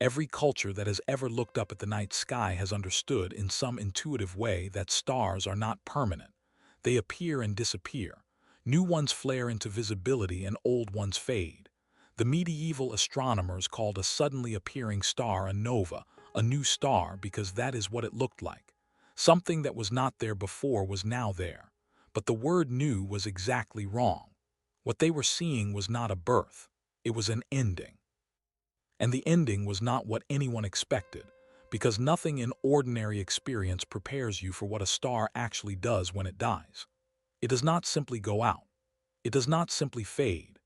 Every culture that has ever looked up at the night sky has understood in some intuitive way that stars are not permanent. They appear and disappear. New ones flare into visibility and old ones fade. The medieval astronomers called a suddenly appearing star a nova, a new star, because that is what it looked like. Something that was not there before was now there. But the word new was exactly wrong. What they were seeing was not a birth. It was an ending. And the ending was not what anyone expected, because nothing in ordinary experience prepares you for what a star actually does when it dies. It does not simply go out. It does not simply fade.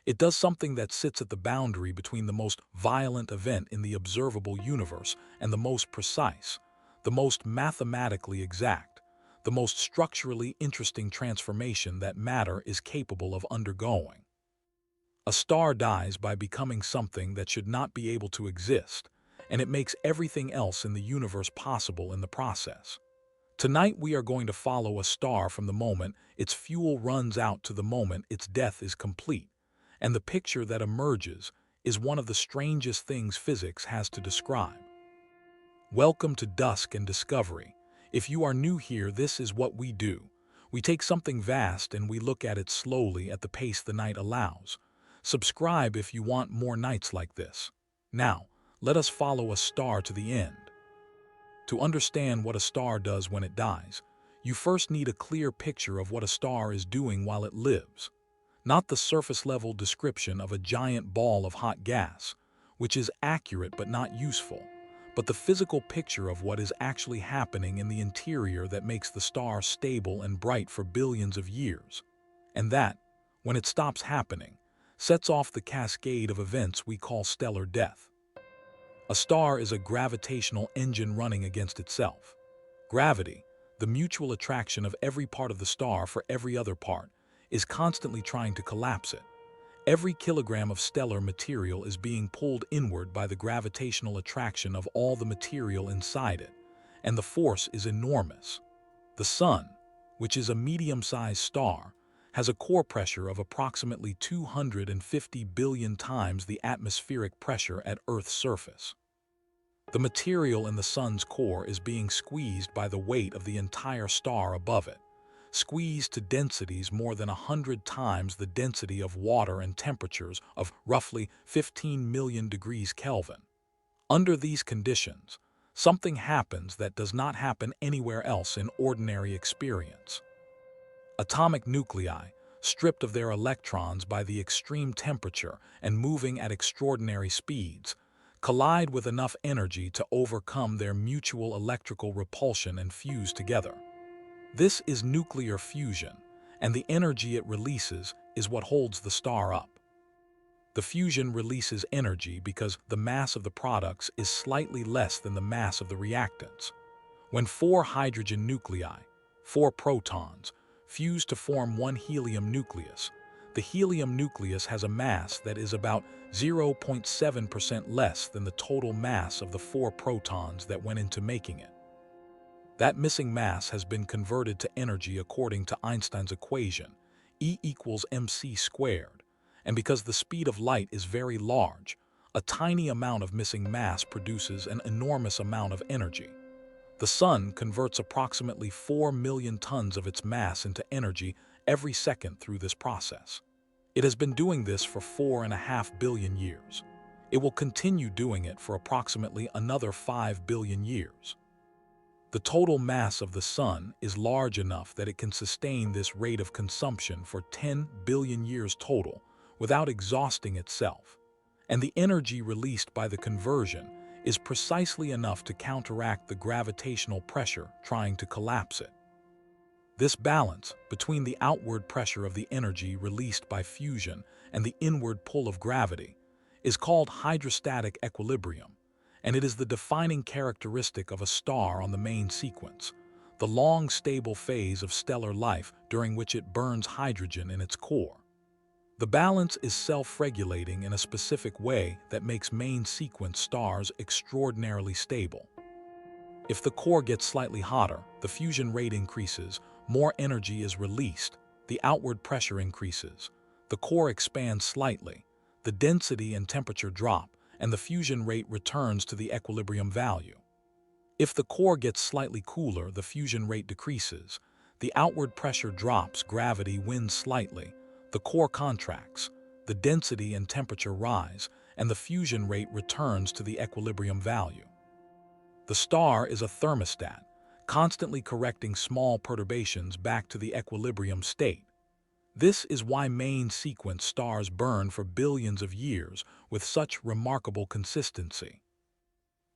It does something that sits at the boundary between the most violent event in the observable universe and the most precise, the most mathematically exact, the most structurally interesting transformation that matter is capable of undergoing. A star dies by becoming something that should not be able to exist, and it makes everything else in the universe possible in the process. Tonight we are going to follow a star from the moment its fuel runs out to the moment its death is complete, and the picture that emerges is one of the strangest things physics has to describe. Welcome to Dusk and Discovery. If you are new here, this is what we do. We take something vast and we look at it slowly at the pace the night allows. Subscribe if you want more nights like this. Now, let us follow a star to the end. To understand what a star does when it dies, you first need a clear picture of what a star is doing while it lives. Not the surface-level description of a giant ball of hot gas, which is accurate but not useful, but the physical picture of what is actually happening in the interior that makes the star stable and bright for billions of years. And that, when it stops happening, sets off the cascade of events we call stellar death. A star is a gravitational engine running against itself. Gravity, the mutual attraction of every part of the star for every other part, is constantly trying to collapse it. Every kilogram of stellar material is being pulled inward by the gravitational attraction of all the material inside it, and the force is enormous. The Sun, which is a medium-sized star, has a core pressure of approximately 250 billion times the atmospheric pressure at Earth's surface. The material in the Sun's core is being squeezed by the weight of the entire star above it, squeezed to densities more than 100 times the density of water and temperatures of roughly 15 million degrees Kelvin. Under these conditions, something happens that does not happen anywhere else in ordinary experience. Atomic nuclei, stripped of their electrons by the extreme temperature and moving at extraordinary speeds, collide with enough energy to overcome their mutual electrical repulsion and fuse together. This is nuclear fusion, and the energy it releases is what holds the star up. The fusion releases energy because the mass of the products is slightly less than the mass of the reactants. When four hydrogen nuclei, four protons, fuse to form one helium nucleus, the helium nucleus has a mass that is about 0.7% less than the total mass of the four protons that went into making it. That missing mass has been converted to energy according to Einstein's equation, E equals mc squared, and because the speed of light is very large, a tiny amount of missing mass produces an enormous amount of energy. The Sun converts approximately 4 million tons of its mass into energy every second through this process. It has been doing this for 4.5 billion years. It will continue doing it for approximately another 5 billion years. The total mass of the Sun is large enough that it can sustain this rate of consumption for 10 billion years total without exhausting itself, and the energy released by the conversion is precisely enough to counteract the gravitational pressure trying to collapse it. This balance between the outward pressure of the energy released by fusion and the inward pull of gravity is called hydrostatic equilibrium, and it is the defining characteristic of a star on the main sequence, the long stable phase of stellar life during which it burns hydrogen in its core. The balance is self-regulating in a specific way that makes main sequence stars extraordinarily stable. If the core gets slightly hotter, the fusion rate increases, more energy is released, the outward pressure increases, the core expands slightly, the density and temperature drop, and the fusion rate returns to the equilibrium value. If the core gets slightly cooler, the fusion rate decreases. The outward pressure drops, gravity wins slightly, the core contracts, the density and temperature rise, and the fusion rate returns to the equilibrium value. The star is a thermostat, constantly correcting small perturbations back to the equilibrium state. This is why main sequence stars burn for billions of years with such remarkable consistency.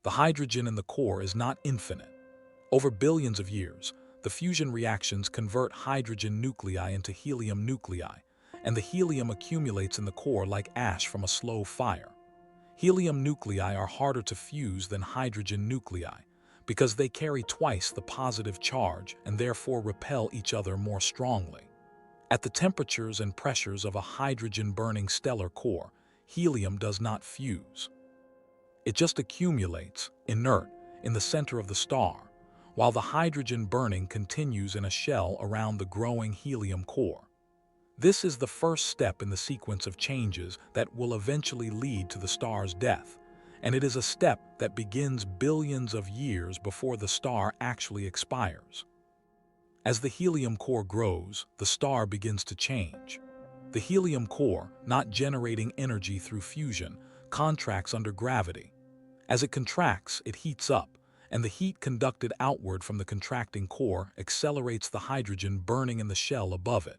The hydrogen in the core is not infinite. Over billions of years, the fusion reactions convert hydrogen nuclei into helium nuclei, and the helium accumulates in the core like ash from a slow fire. Helium nuclei are harder to fuse than hydrogen nuclei because they carry twice the positive charge and therefore repel each other more strongly. At the temperatures and pressures of a hydrogen-burning stellar core, helium does not fuse. It just accumulates, inert, in the center of the star, while the hydrogen burning continues in a shell around the growing helium core. This is the first step in the sequence of changes that will eventually lead to the star's death, and it is a step that begins billions of years before the star actually expires. As the helium core grows, the star begins to change. The helium core, not generating energy through fusion, contracts under gravity. As it contracts, it heats up, and the heat conducted outward from the contracting core accelerates the hydrogen burning in the shell above it.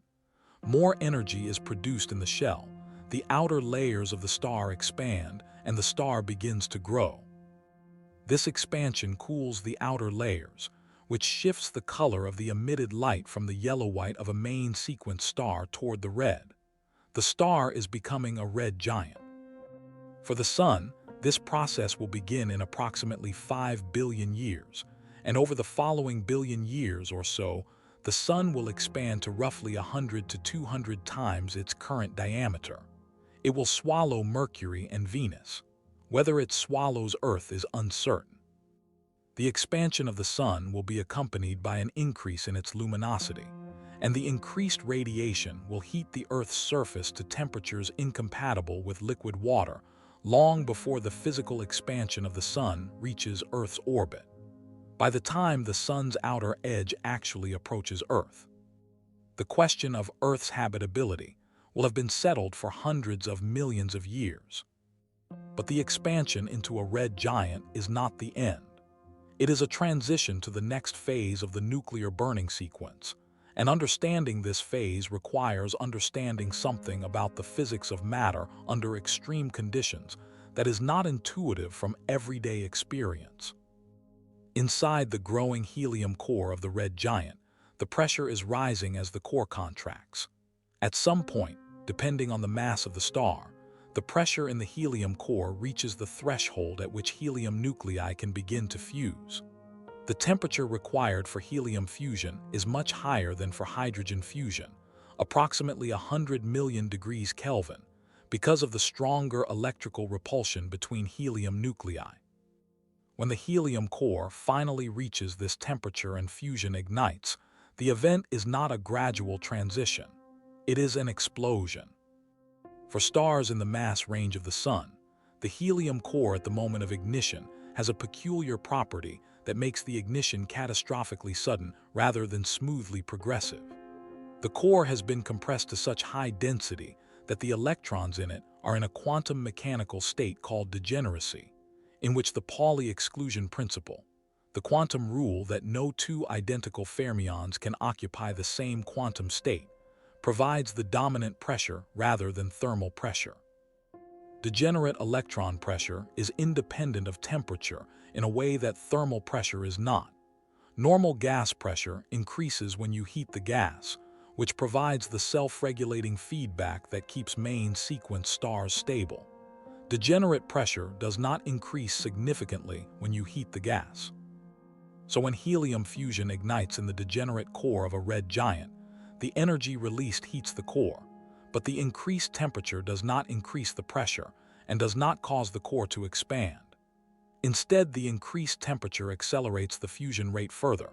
More energy is produced in the shell, the outer layers of the star expand, and the star begins to grow. This expansion cools the outer layers, which shifts the color of the emitted light from the yellow-white of a main sequence star toward the red. The star is becoming a red giant. For the Sun, this process will begin in approximately 5 billion years, and over the following billion years or so, the Sun will expand to roughly 100 to 200 times its current diameter. It will swallow Mercury and Venus. Whether it swallows Earth is uncertain. The expansion of the Sun will be accompanied by an increase in its luminosity, and the increased radiation will heat the Earth's surface to temperatures incompatible with liquid water long before the physical expansion of the Sun reaches Earth's orbit. By the time the Sun's outer edge actually approaches Earth, the question of Earth's habitability will have been settled for hundreds of millions of years. But the expansion into a red giant is not the end. It is a transition to the next phase of the nuclear burning sequence, and understanding this phase requires understanding something about the physics of matter under extreme conditions that is not intuitive from everyday experience. Inside the growing helium core of the red giant, the pressure is rising as the core contracts. At some point, depending on the mass of the star, the pressure in the helium core reaches the threshold at which helium nuclei can begin to fuse. The temperature required for helium fusion is much higher than for hydrogen fusion, approximately 100 million degrees Kelvin, because of the stronger electrical repulsion between helium nuclei. When the helium core finally reaches this temperature and fusion ignites, the event is not a gradual transition. It is an explosion. For stars in the mass range of the Sun, the helium core at the moment of ignition has a peculiar property that makes the ignition catastrophically sudden rather than smoothly progressive. The core has been compressed to such high density that the electrons in it are in a quantum mechanical state called degeneracy, in which the Pauli exclusion principle, the quantum rule that no two identical fermions can occupy the same quantum state, provides the dominant pressure rather than thermal pressure. Degenerate electron pressure is independent of temperature in a way that thermal pressure is not. Normal gas pressure increases when you heat the gas, which provides the self-regulating feedback that keeps main sequence stars stable. Degenerate pressure does not increase significantly when you heat the gas. So when helium fusion ignites in the degenerate core of a red giant, the energy released heats the core, but the increased temperature does not increase the pressure and does not cause the core to expand. Instead, the increased temperature accelerates the fusion rate further,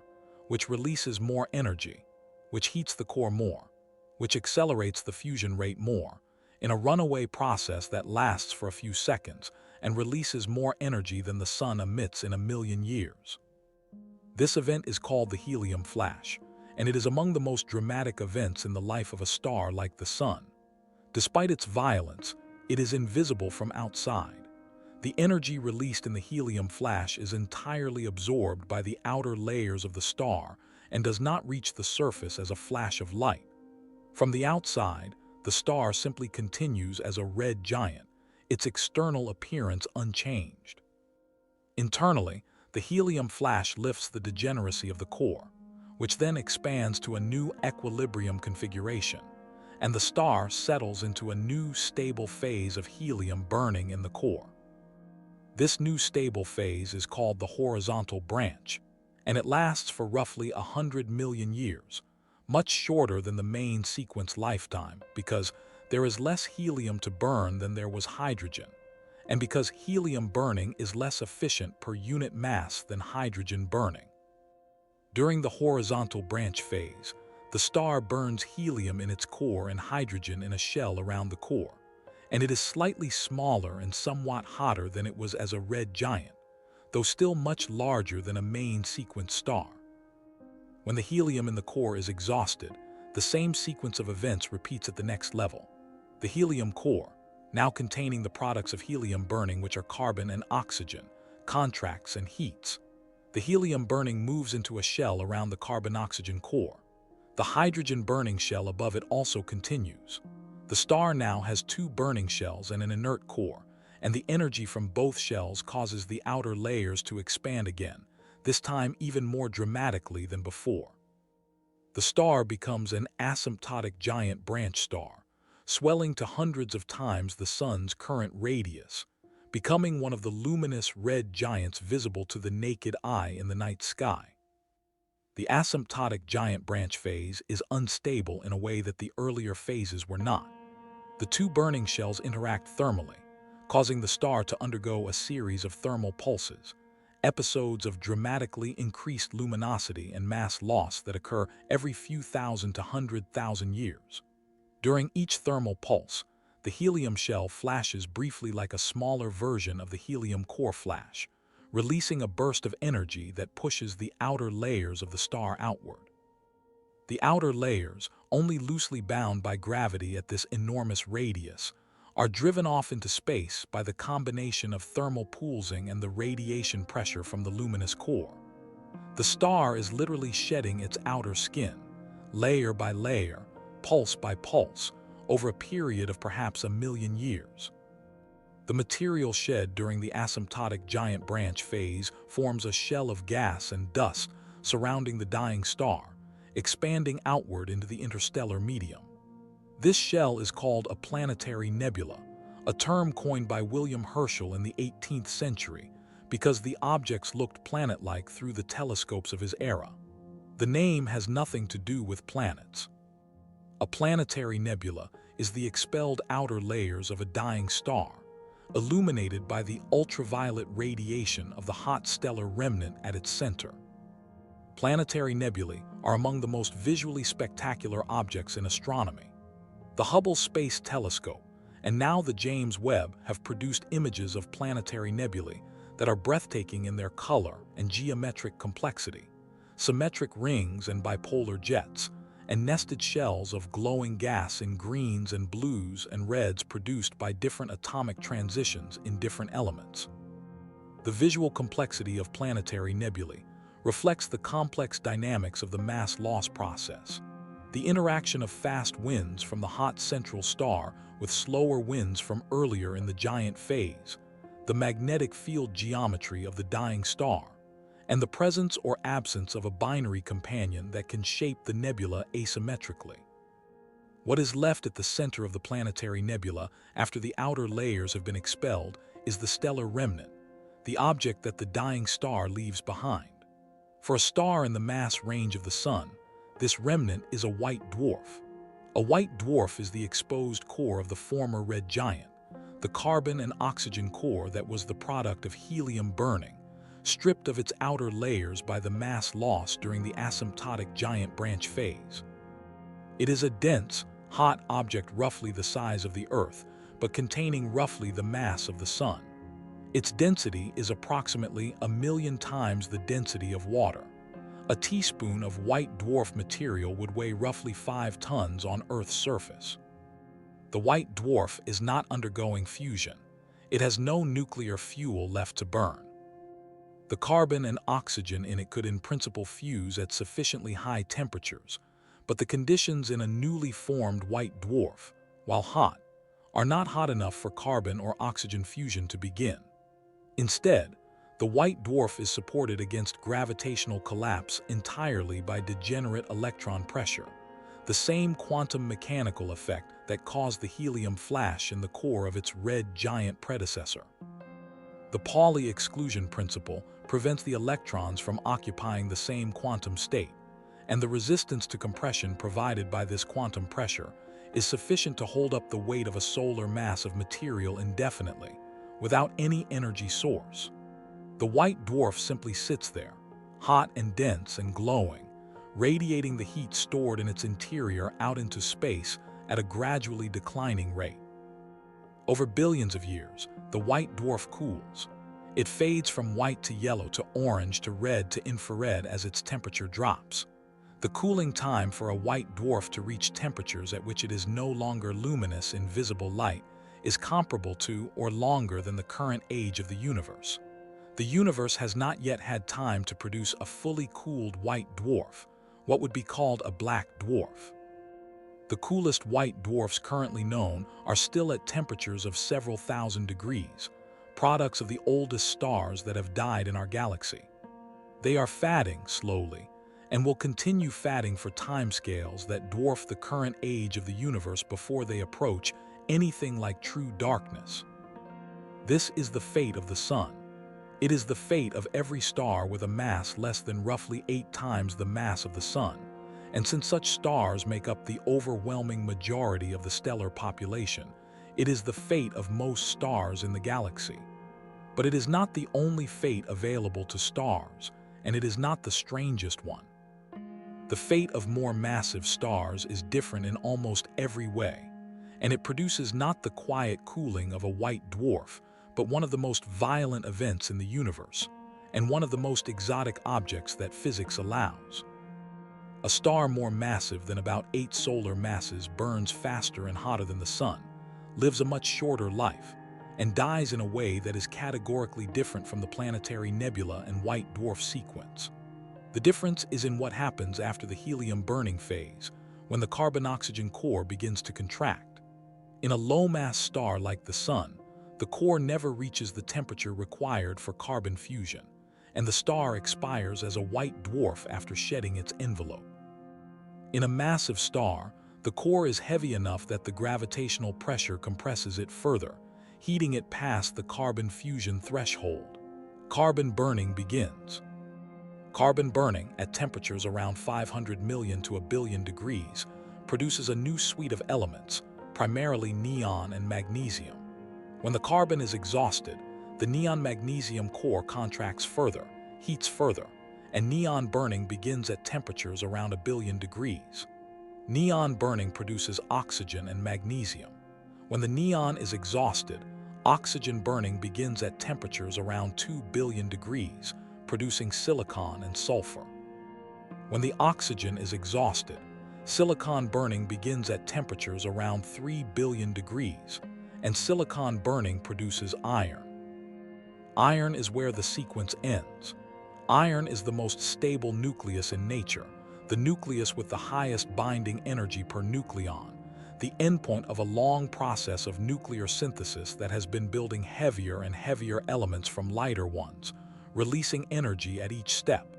which releases more energy, which heats the core more, which accelerates the fusion rate more, in a runaway process that lasts for a few seconds and releases more energy than the Sun emits in a million years. This event is called the helium flash, and it is among the most dramatic events in the life of a star like the Sun. Despite its violence, it is invisible from outside. The energy released in the helium flash is entirely absorbed by the outer layers of the star and does not reach the surface as a flash of light. From the outside, the star simply continues as a red giant, its external appearance unchanged. Internally, the helium flash lifts the degeneracy of the core, which then expands to a new equilibrium configuration, and the star settles into a new stable phase of helium burning in the core. This new stable phase is called the horizontal branch, and it lasts for roughly 100 million years, much shorter than the main sequence lifetime because there is less helium to burn than there was hydrogen, and because helium burning is less efficient per unit mass than hydrogen burning. During the horizontal branch phase, the star burns helium in its core and hydrogen in a shell around the core, and it is slightly smaller and somewhat hotter than it was as a red giant, though still much larger than a main sequence star. When the helium in the core is exhausted, the same sequence of events repeats at the next level. The helium core, now containing the products of helium burning, which are carbon and oxygen, contracts and heats. The helium burning moves into a shell around the carbon-oxygen core. The hydrogen burning shell above it also continues. The star now has two burning shells and an inert core, and the energy from both shells causes the outer layers to expand again, this time even more dramatically than before. The star becomes an asymptotic giant branch star, swelling to hundreds of times the Sun's current radius, becoming one of the luminous red giants visible to the naked eye in the night sky. The asymptotic giant branch phase is unstable in a way that the earlier phases were not. The two burning shells interact thermally, causing the star to undergo a series of thermal pulses, episodes of dramatically increased luminosity and mass loss that occur every few thousand to 100,000 years. During each thermal pulse, the helium shell flashes briefly like a smaller version of the helium core flash, releasing a burst of energy that pushes the outer layers of the star outward. The outer layers, only loosely bound by gravity at this enormous radius, are driven off into space by the combination of thermal pulsing and the radiation pressure from the luminous core. The star is literally shedding its outer skin, layer by layer, pulse by pulse, over a period of perhaps 1,000,000 years. The material shed during the asymptotic giant branch phase forms a shell of gas and dust surrounding the dying star, expanding outward into the interstellar medium. This shell is called a planetary nebula, a term coined by William Herschel in the 18th century because the objects looked planet-like through the telescopes of his era. The name has nothing to do with planets. A planetary nebula is the expelled outer layers of a dying star, illuminated by the ultraviolet radiation of the hot stellar remnant at its center. Planetary nebulae are among the most visually spectacular objects in astronomy. The Hubble Space Telescope and now the James Webb have produced images of planetary nebulae that are breathtaking in their color and geometric complexity, symmetric rings and bipolar jets, and nested shells of glowing gas in greens and blues and reds produced by different atomic transitions in different elements. The visual complexity of planetary nebulae reflects the complex dynamics of the mass loss process, the interaction of fast winds from the hot central star with slower winds from earlier in the giant phase, the magnetic field geometry of the dying star, and the presence or absence of a binary companion that can shape the nebula asymmetrically. What is left at the center of the planetary nebula after the outer layers have been expelled is the stellar remnant, the object that the dying star leaves behind. For a star in the mass range of the Sun, this remnant is a white dwarf. A white dwarf is the exposed core of the former red giant, the carbon and oxygen core that was the product of helium burning, stripped of its outer layers by the mass loss during the asymptotic giant branch phase. It is a dense, hot object roughly the size of the Earth, but containing roughly the mass of the Sun. Its density is approximately 1,000,000 times the density of water. A teaspoon of white dwarf material would weigh roughly 5 tons on Earth's surface. The white dwarf is not undergoing fusion. It has no nuclear fuel left to burn. The carbon and oxygen in it could in principle fuse at sufficiently high temperatures, but the conditions in a newly formed white dwarf, while hot, are not hot enough for carbon or oxygen fusion to begin. Instead, the white dwarf is supported against gravitational collapse entirely by degenerate electron pressure, the same quantum mechanical effect that caused the helium flash in the core of its red giant predecessor. The Pauli exclusion principle prevents the electrons from occupying the same quantum state, and the resistance to compression provided by this quantum pressure is sufficient to hold up the weight of a solar mass of material indefinitely, without any energy source. The white dwarf simply sits there, hot and dense and glowing, radiating the heat stored in its interior out into space at a gradually declining rate. Over billions of years, the white dwarf cools. It fades from white to yellow to orange to red to infrared as its temperature drops. The cooling time for a white dwarf to reach temperatures at which it is no longer luminous in visible light is comparable to or longer than the current age of the universe. The universe has not yet had time to produce a fully cooled white dwarf, what would be called a black dwarf. The coolest white dwarfs currently known are still at temperatures of several thousand degrees, products of the oldest stars that have died in our galaxy. They are fatting slowly, and will continue fatting for timescales that dwarf the current age of the universe before they approach anything like true darkness. This is the fate of the Sun. It is the fate of every star with a mass less than roughly 8 times the mass of the Sun, and since such stars make up the overwhelming majority of the stellar population, it is the fate of most stars in the galaxy. But it is not the only fate available to stars, and it is not the strangest one. The fate of more massive stars is different in almost every way, and it produces not the quiet cooling of a white dwarf, but one of the most violent events in the universe, and one of the most exotic objects that physics allows. A star more massive than about 8 solar masses burns faster and hotter than the Sun, lives a much shorter life, and dies in a way that is categorically different from the planetary nebula and white dwarf sequence. The difference is in what happens after the helium burning phase, when the carbon-oxygen core begins to contract. In a low-mass star like the Sun, the core never reaches the temperature required for carbon fusion, and the star expires as a white dwarf after shedding its envelope. In a massive star, the core is heavy enough that the gravitational pressure compresses it further, heating it past the carbon fusion threshold. Carbon burning begins. Carbon burning, at temperatures around 500 million to 1 billion degrees, produces a new suite of elements, primarily neon and magnesium. When the carbon is exhausted, the neon-magnesium core contracts further, heats further, and neon burning begins at temperatures around 1 billion degrees. Neon burning produces oxygen and magnesium. When the neon is exhausted, oxygen burning begins at temperatures around 2 billion degrees, producing silicon and sulfur. When the oxygen is exhausted, silicon burning begins at temperatures around 3 billion degrees, and silicon burning produces iron. Iron is where the sequence ends. Iron is the most stable nucleus in nature, the nucleus with the highest binding energy per nucleon, the endpoint of a long process of nuclear synthesis that has been building heavier and heavier elements from lighter ones, releasing energy at each step.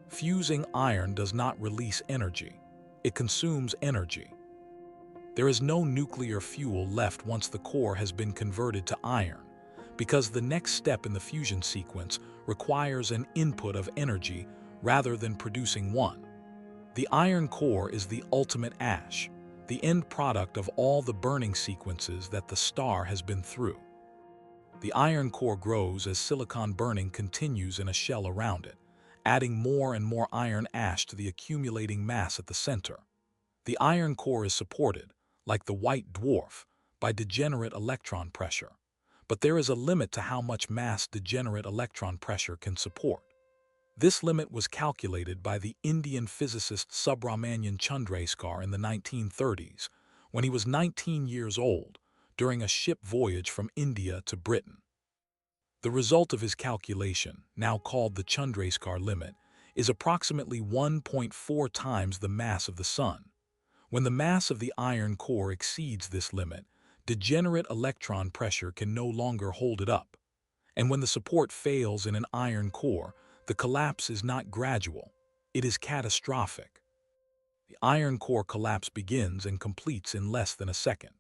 Fusing iron does not release energy. It consumes energy. There is no nuclear fuel left once the core has been converted to iron, because the next step in the fusion sequence requires an input of energy rather than producing one. The iron core is the ultimate ash, the end product of all the burning sequences that the star has been through. The iron core grows as silicon burning continues in a shell around it, adding more and more iron ash to the accumulating mass at the center. The iron core is supported, like the white dwarf, by degenerate electron pressure, but there is a limit to how much mass-degenerate electron pressure can support. This limit was calculated by the Indian physicist Subramanian Chandrasekhar in the 1930s, when he was 19 years old, during a ship voyage from India to Britain. The result of his calculation, now called the Chandrasekhar limit, is approximately 1.4 times the mass of the Sun. When the mass of the iron core exceeds this limit, degenerate electron pressure can no longer hold it up. And when the support fails in an iron core, the collapse is not gradual, it is catastrophic. The iron core collapse begins and completes in less than a second.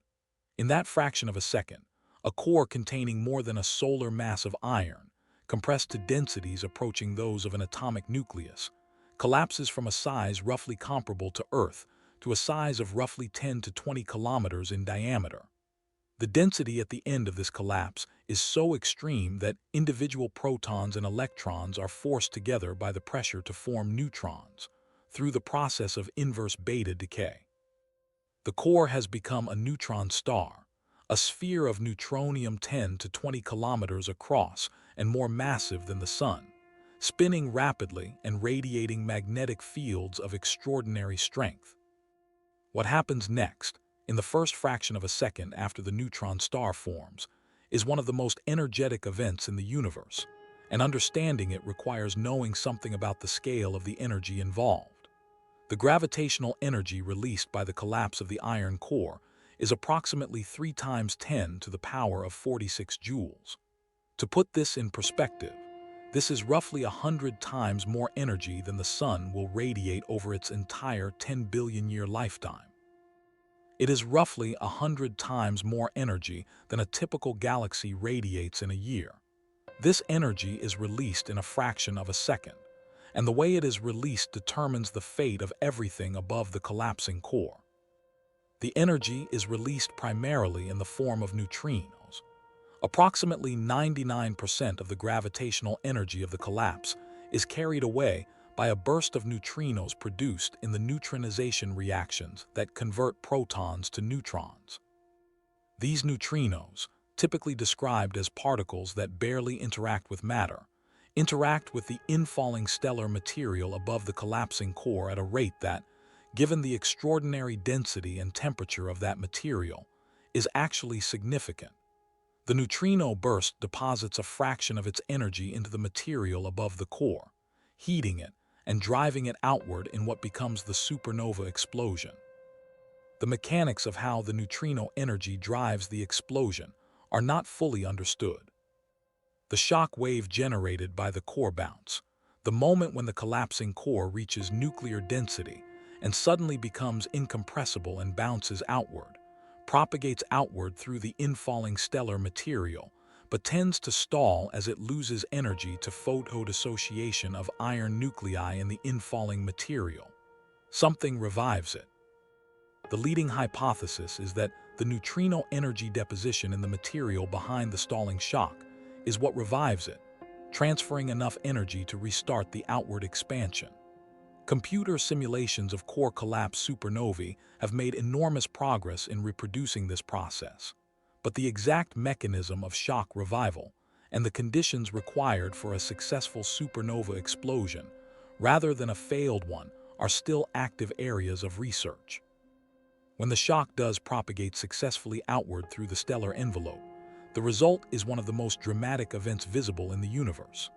In that fraction of a second, a core containing more than a solar mass of iron, compressed to densities approaching those of an atomic nucleus, collapses from a size roughly comparable to Earth to a size of roughly 10 to 20 kilometers in diameter. The density at the end of this collapse is so extreme that individual protons and electrons are forced together by the pressure to form neutrons, through the process of inverse beta decay. The core has become a neutron star, a sphere of neutronium 10 to 20 kilometers across and more massive than the Sun, spinning rapidly and radiating magnetic fields of extraordinary strength. What happens next, in the first fraction of a second after the neutron star forms, is one of the most energetic events in the universe, and understanding it requires knowing something about the scale of the energy involved. The gravitational energy released by the collapse of the iron core is approximately 3 times 10 to the power of 46 joules. To put this in perspective, this is roughly 100 times more energy than the Sun will radiate over its entire 10 billion-year lifetime. It is roughly 100 times more energy than a typical galaxy radiates in a year. This energy is released in a fraction of a second, and the way it is released determines the fate of everything above the collapsing core. The energy is released primarily in the form of neutrinos. Approximately 99% of the gravitational energy of the collapse is carried away by a burst of neutrinos produced in the neutronization reactions that convert protons to neutrons. These neutrinos, typically described as particles that barely interact with matter, interact with the infalling stellar material above the collapsing core at a rate that, given the extraordinary density and temperature of that material, is actually significant. The neutrino burst deposits a fraction of its energy into the material above the core, heating it and driving it outward in what becomes the supernova explosion. The mechanics of how the neutrino energy drives the explosion are not fully understood. The shock wave generated by the core bounce, the moment when the collapsing core reaches nuclear density and suddenly becomes incompressible and bounces outward, propagates outward through the infalling stellar material, but tends to stall as it loses energy to photodissociation of iron nuclei in the infalling material. Something revives it. The leading hypothesis is that the neutrino energy deposition in the material behind the stalling shock is what revives it, transferring enough energy to restart the outward expansion. Computer simulations of core collapse supernovae have made enormous progress in reproducing this process, but the exact mechanism of shock revival and the conditions required for a successful supernova explosion, rather than a failed one, are still active areas of research. When the shock does propagate successfully outward through the stellar envelope, the result is one of the most dramatic events visible in the universe.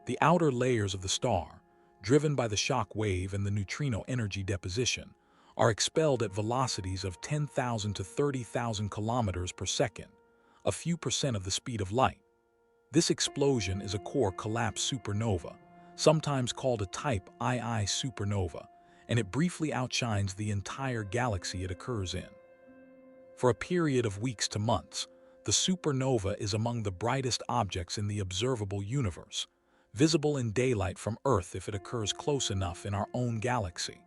The outer layers of the star, driven by the shock wave and the neutrino energy deposition, are expelled at velocities of 10,000 to 30,000 kilometers per second, a few percent of the speed of light. This explosion is a core collapse supernova, sometimes called a type II supernova, and it briefly outshines the entire galaxy it occurs in. For a period of weeks to months, the supernova is among the brightest objects in the observable universe, visible in daylight from Earth if it occurs close enough in our own galaxy.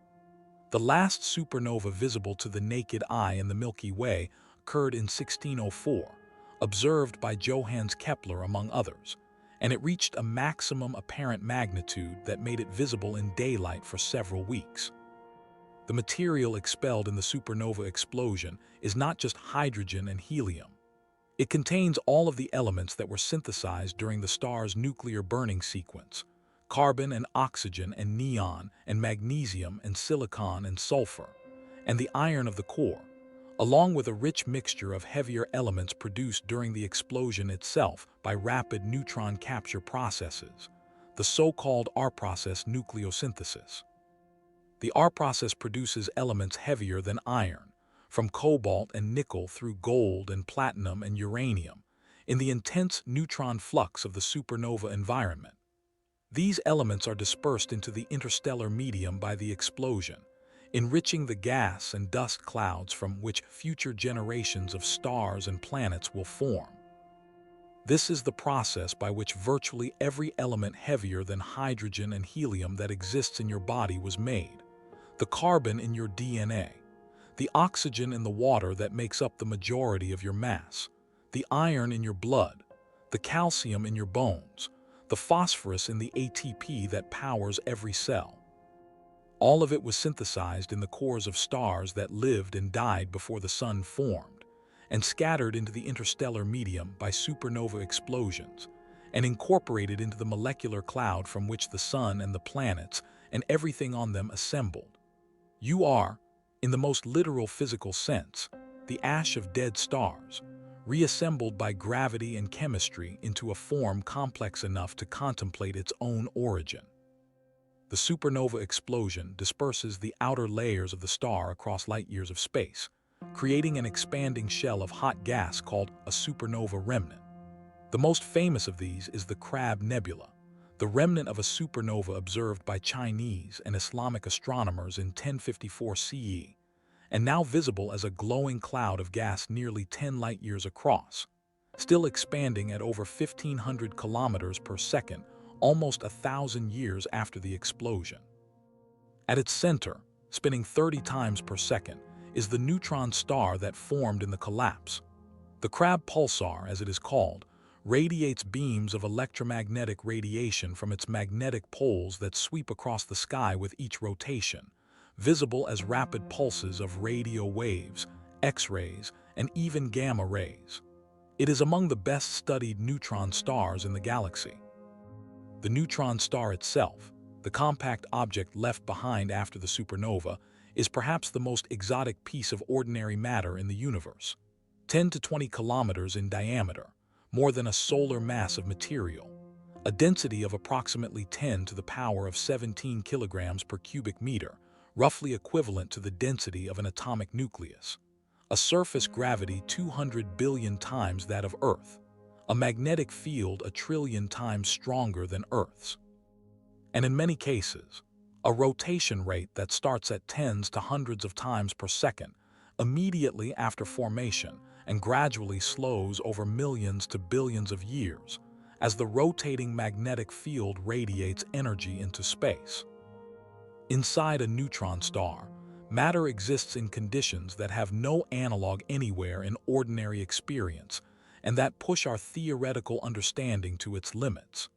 The last supernova visible to the naked eye in the Milky Way occurred in 1604, observed by Johannes Kepler among others, and it reached a maximum apparent magnitude that made it visible in daylight for several weeks. The material expelled in the supernova explosion is not just hydrogen and helium. It contains all of the elements that were synthesized during the star's nuclear burning sequence: carbon and oxygen and neon and magnesium and silicon and sulfur, and the iron of the core, along with a rich mixture of heavier elements produced during the explosion itself by rapid neutron capture processes, the so-called R-process nucleosynthesis. The R-process produces elements heavier than iron, from cobalt and nickel through gold and platinum and uranium, in the intense neutron flux of the supernova environment. These elements are dispersed into the interstellar medium by the explosion, enriching the gas and dust clouds from which future generations of stars and planets will form. This is the process by which virtually every element heavier than hydrogen and helium that exists in your body was made: the carbon in your DNA, the oxygen in the water that makes up the majority of your mass, the iron in your blood, the calcium in your bones, the phosphorus in the ATP that powers every cell. All of it was synthesized in the cores of stars that lived and died before the sun formed, and scattered into the interstellar medium by supernova explosions, and incorporated into the molecular cloud from which the sun and the planets and everything on them assembled. You are, in the most literal physical sense, the ash of dead stars, reassembled by gravity and chemistry into a form complex enough to contemplate its own origin. The supernova explosion disperses the outer layers of the star across light-years of space, creating an expanding shell of hot gas called a supernova remnant. The most famous of these is the Crab Nebula, the remnant of a supernova observed by Chinese and Islamic astronomers in 1054 CE, and now visible as a glowing cloud of gas nearly 10 light-years across, still expanding at over 1,500 kilometers per second, almost 1,000 years after the explosion. At its center, spinning 30 times per second, is the neutron star that formed in the collapse. The Crab pulsar, as it is called, radiates beams of electromagnetic radiation from its magnetic poles that sweep across the sky with each rotation, visible as rapid pulses of radio waves, X-rays, and even gamma rays. It is among the best-studied neutron stars in the galaxy. The neutron star itself, the compact object left behind after the supernova, is perhaps the most exotic piece of ordinary matter in the universe. 10 to 20 kilometers in diameter, more than a solar mass of material, a density of approximately 10 to the power of 17 kilograms per cubic meter, roughly equivalent to the density of an atomic nucleus, a surface gravity 200 billion times that of Earth, a magnetic field 1,000,000,000,000 times stronger than Earth's, and in many cases, a rotation rate that starts at tens to hundreds of times per second immediately after formation and gradually slows over millions to billions of years as the rotating magnetic field radiates energy into space. Inside a neutron star, matter exists in conditions that have no analog anywhere in ordinary experience, and that push our theoretical understanding to its limits.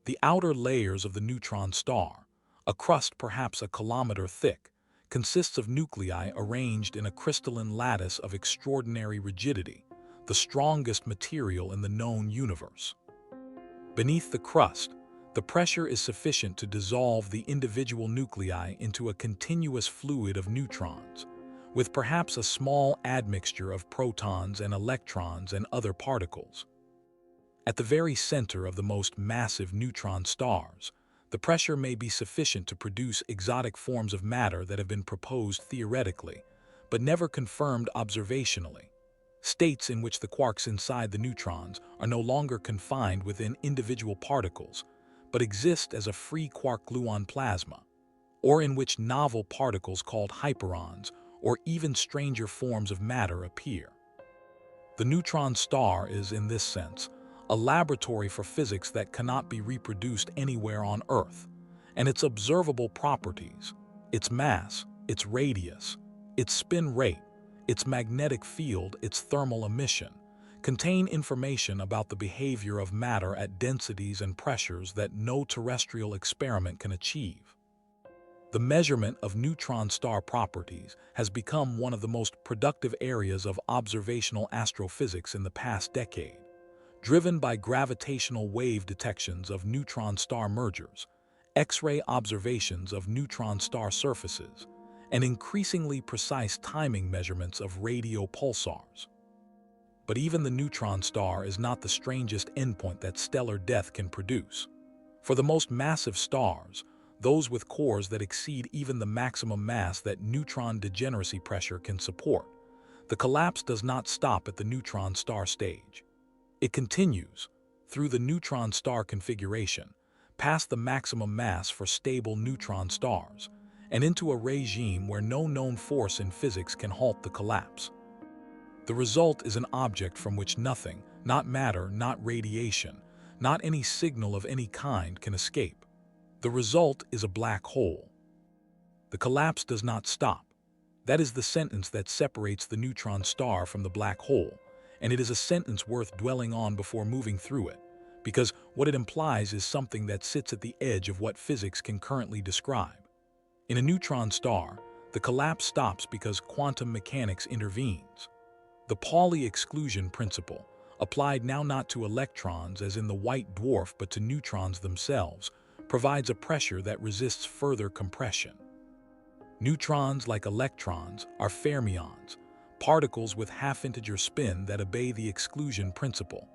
The outer layers of the neutron star, a crust perhaps a kilometer thick, consists of nuclei arranged in a crystalline lattice of extraordinary rigidity, the strongest material in the known universe. Beneath the crust, the pressure is sufficient to dissolve the individual nuclei into a continuous fluid of neutrons, with perhaps a small admixture of protons and electrons and other particles. At the very center of the most massive neutron stars, the pressure may be sufficient to produce exotic forms of matter that have been proposed theoretically, but never confirmed observationally. States in which the quarks inside the neutrons are no longer confined within individual particles, but exist as a free quark-gluon plasma, or in which novel particles called hyperons or even stranger forms of matter appear. The neutron star is, in this sense, a laboratory for physics that cannot be reproduced anywhere on Earth, and its observable properties, its mass, its radius, its spin rate, its magnetic field, its thermal emission, contain information about the behavior of matter at densities and pressures that no terrestrial experiment can achieve. The measurement of neutron star properties has become one of the most productive areas of observational astrophysics in the past decade, driven by gravitational wave detections of neutron star mergers, X-ray observations of neutron star surfaces, and increasingly precise timing measurements of radio pulsars. But even the neutron star is not the strangest endpoint that stellar death can produce. For the most massive stars, those with cores that exceed even the maximum mass that neutron degeneracy pressure can support, the collapse does not stop at the neutron star stage. It continues, through the neutron star configuration, past the maximum mass for stable neutron stars, and into a regime where no known force in physics can halt the collapse. The result is an object from which nothing, not matter, not radiation, not any signal of any kind can escape. The result is a black hole. The collapse does not stop. That is the sentence that separates the neutron star from the black hole, and it is a sentence worth dwelling on before moving through it, because what it implies is something that sits at the edge of what physics can currently describe. In a neutron star, the collapse stops because quantum mechanics intervenes. The Pauli exclusion principle, applied now not to electrons as in the white dwarf but to neutrons themselves, provides a pressure that resists further compression. Neutrons, like electrons, are fermions, particles with half-integer spin that obey the exclusion principle,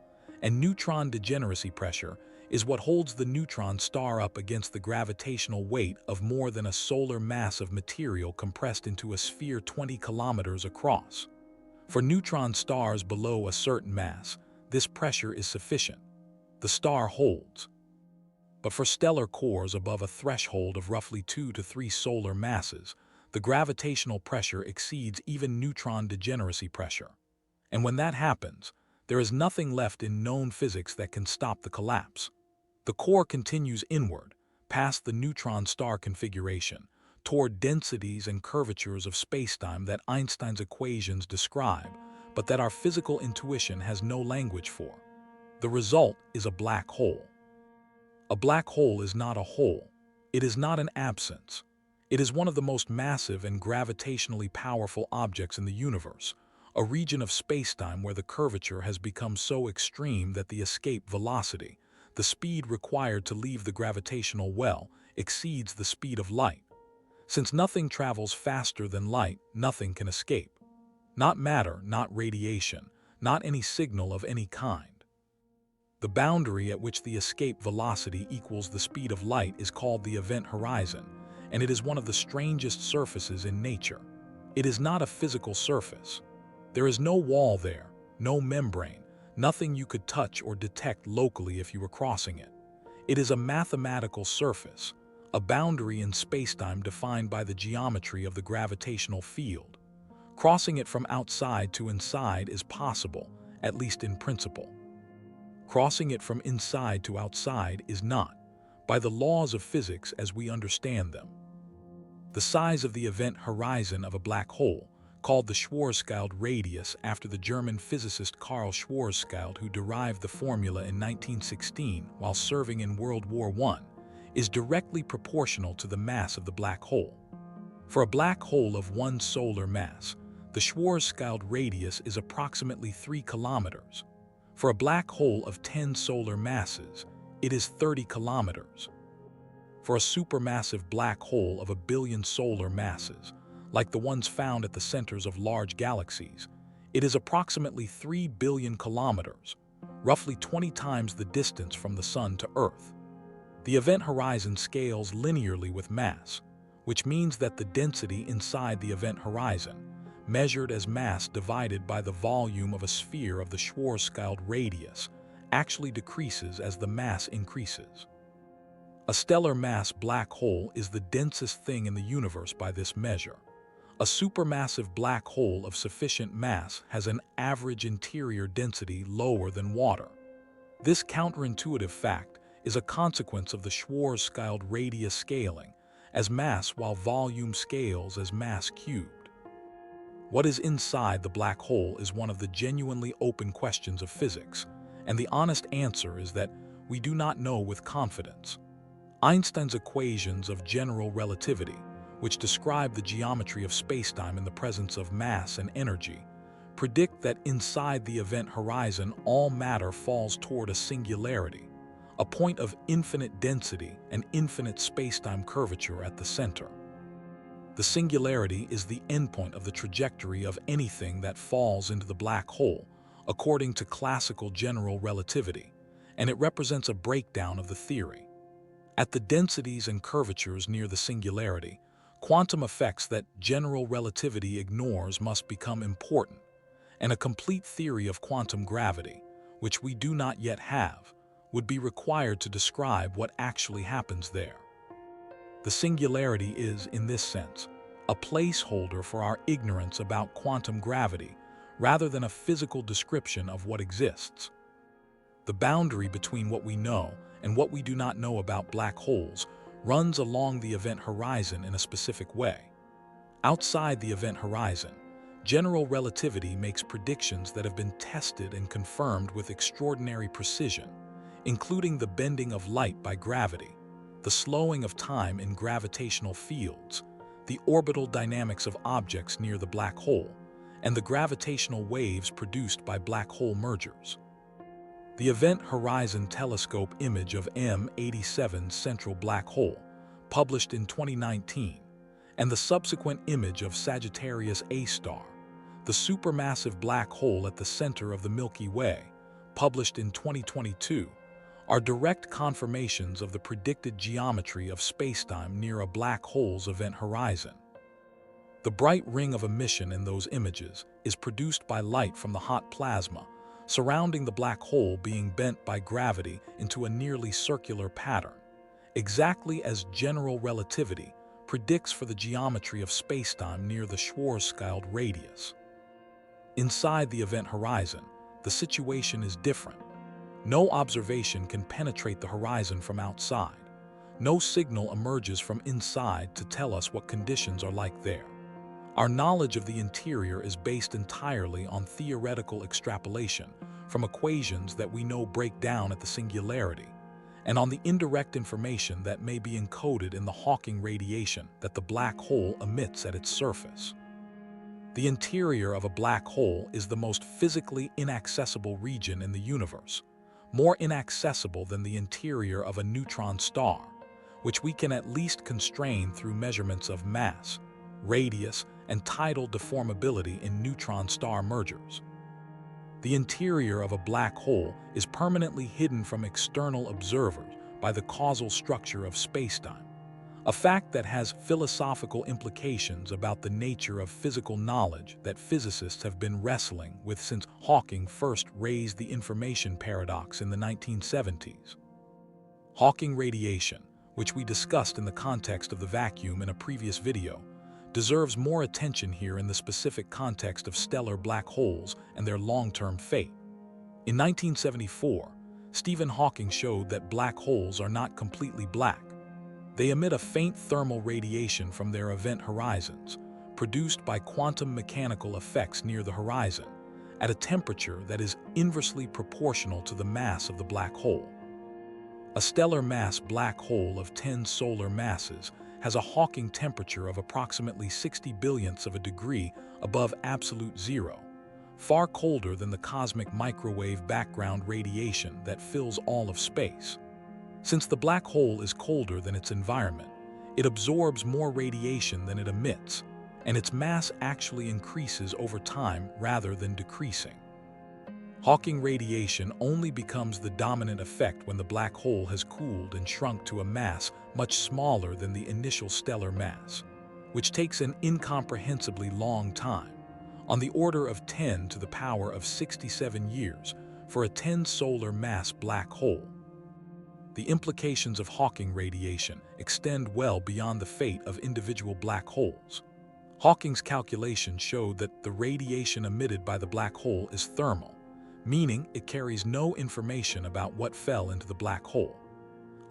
and neutron degeneracy pressure is what holds the neutron star up against the gravitational weight of more than a solar mass of material compressed into a sphere 20 kilometers across. For neutron stars below a certain mass, this pressure is sufficient. The star holds. But for stellar cores above a threshold of roughly 2 to 3 solar masses, the gravitational pressure exceeds even neutron degeneracy pressure. And when that happens, there is nothing left in known physics that can stop the collapse. The core continues inward, past the neutron star configuration, toward densities and curvatures of spacetime that Einstein's equations describe, but that our physical intuition has no language for. The result is a black hole. A black hole is not a hole. It is not an absence. It is one of the most massive and gravitationally powerful objects in the universe, a region of spacetime where the curvature has become so extreme that the escape velocity, the speed required to leave the gravitational well, exceeds the speed of light. Since nothing travels faster than light, nothing can escape. Not matter, not radiation, not any signal of any kind. The boundary at which the escape velocity equals the speed of light is called the event horizon, and it is one of the strangest surfaces in nature. It is not a physical surface. There is no wall there, no membrane, nothing you could touch or detect locally if you were crossing it. It is a mathematical surface, a boundary in spacetime defined by the geometry of the gravitational field. Crossing it from outside to inside is possible, at least in principle. Crossing it from inside to outside is not, by the laws of physics as we understand them. The size of the event horizon of a black hole, called the Schwarzschild radius after the German physicist Karl Schwarzschild who derived the formula in 1916 while serving in World War I, is directly proportional to the mass of the black hole. For a black hole of 1 solar mass, the Schwarzschild radius is approximately 3 kilometers. For a black hole of 10 solar masses, it is 30 kilometers. For a supermassive black hole of 1 billion solar masses, like the ones found at the centers of large galaxies, it is approximately 3 billion kilometers, roughly 20 times the distance from the Sun to Earth. The event horizon scales linearly with mass, which means that the density inside the event horizon, measured as mass divided by the volume of a sphere of the Schwarzschild radius, actually decreases as the mass increases. A stellar mass black hole is the densest thing in the universe by this measure. A supermassive black hole of sufficient mass has an average interior density lower than water. This counterintuitive fact is a consequence of the Schwarzschild radius scaling, as mass while volume scales as mass cubed. What is inside the black hole is one of the genuinely open questions of physics, and the honest answer is that we do not know with confidence. Einstein's equations of general relativity, which describe the geometry of spacetime in the presence of mass and energy, predict that inside the event horizon all matter falls toward a singularity, a point of infinite density and infinite spacetime curvature at the center. The singularity is the endpoint of the trajectory of anything that falls into the black hole, according to classical general relativity, and it represents a breakdown of the theory. At the densities and curvatures near the singularity, quantum effects that general relativity ignores must become important, and a complete theory of quantum gravity, which we do not yet have, would be required to describe what actually happens there. The singularity is, in this sense, a placeholder for our ignorance about quantum gravity rather than a physical description of what exists. The boundary between what we know and what we do not know about black holes runs along the event horizon in a specific way. Outside the event horizon, general relativity makes predictions that have been tested and confirmed with extraordinary precision, including the bending of light by gravity, the slowing of time in gravitational fields, the orbital dynamics of objects near the black hole, and the gravitational waves produced by black hole mergers. The Event Horizon Telescope image of M87's central black hole, published in 2019, and the subsequent image of Sagittarius A star, the supermassive black hole at the center of the Milky Way, published in 2022, are direct confirmations of the predicted geometry of spacetime near a black hole's event horizon. The bright ring of emission in those images is produced by light from the hot plasma surrounding the black hole being bent by gravity into a nearly circular pattern, exactly as general relativity predicts for the geometry of spacetime near the Schwarzschild radius. Inside the event horizon, the situation is different. No observation can penetrate the horizon from outside. No signal emerges from inside to tell us what conditions are like there. Our knowledge of the interior is based entirely on theoretical extrapolation from equations that we know break down at the singularity, and on the indirect information that may be encoded in the Hawking radiation that the black hole emits at its surface. The interior of a black hole is the most physically inaccessible region in the universe, more inaccessible than the interior of a neutron star, which we can at least constrain through measurements of mass, radius, and tidal deformability in neutron star mergers. The interior of a black hole is permanently hidden from external observers by the causal structure of spacetime, a fact that has philosophical implications about the nature of physical knowledge that physicists have been wrestling with since Hawking first raised the information paradox in the 1970s. Hawking radiation, which we discussed in the context of the vacuum in a previous video, deserves more attention here in the specific context of stellar black holes and their long-term fate. In 1974, Stephen Hawking showed that black holes are not completely black. They emit a faint thermal radiation from their event horizons, produced by quantum mechanical effects near the horizon, at a temperature that is inversely proportional to the mass of the black hole. A stellar mass black hole of 10 solar masses has a Hawking temperature of approximately 60 billionths of a degree above absolute zero, far colder than the cosmic microwave background radiation that fills all of space. Since the black hole is colder than its environment, it absorbs more radiation than it emits, and its mass actually increases over time rather than decreasing. Hawking radiation only becomes the dominant effect when the black hole has cooled and shrunk to a mass much smaller than the initial stellar mass, which takes an incomprehensibly long time, on the order of 10 to the power of 67 years for a 10 solar mass black hole. The implications of Hawking radiation extend well beyond the fate of individual black holes. Hawking's calculations showed that the radiation emitted by the black hole is thermal, meaning it carries no information about what fell into the black hole.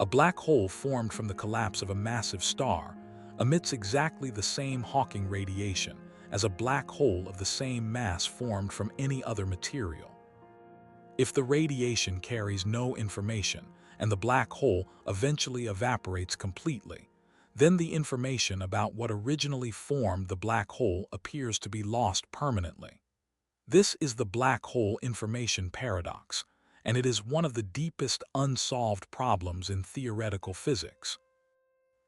A black hole formed from the collapse of a massive star emits exactly the same Hawking radiation as a black hole of the same mass formed from any other material. If the radiation carries no information and the black hole eventually evaporates completely. Then the information about what originally formed the black hole appears to be lost permanently. This is the black hole information paradox, and it is one of the deepest unsolved problems in theoretical physics.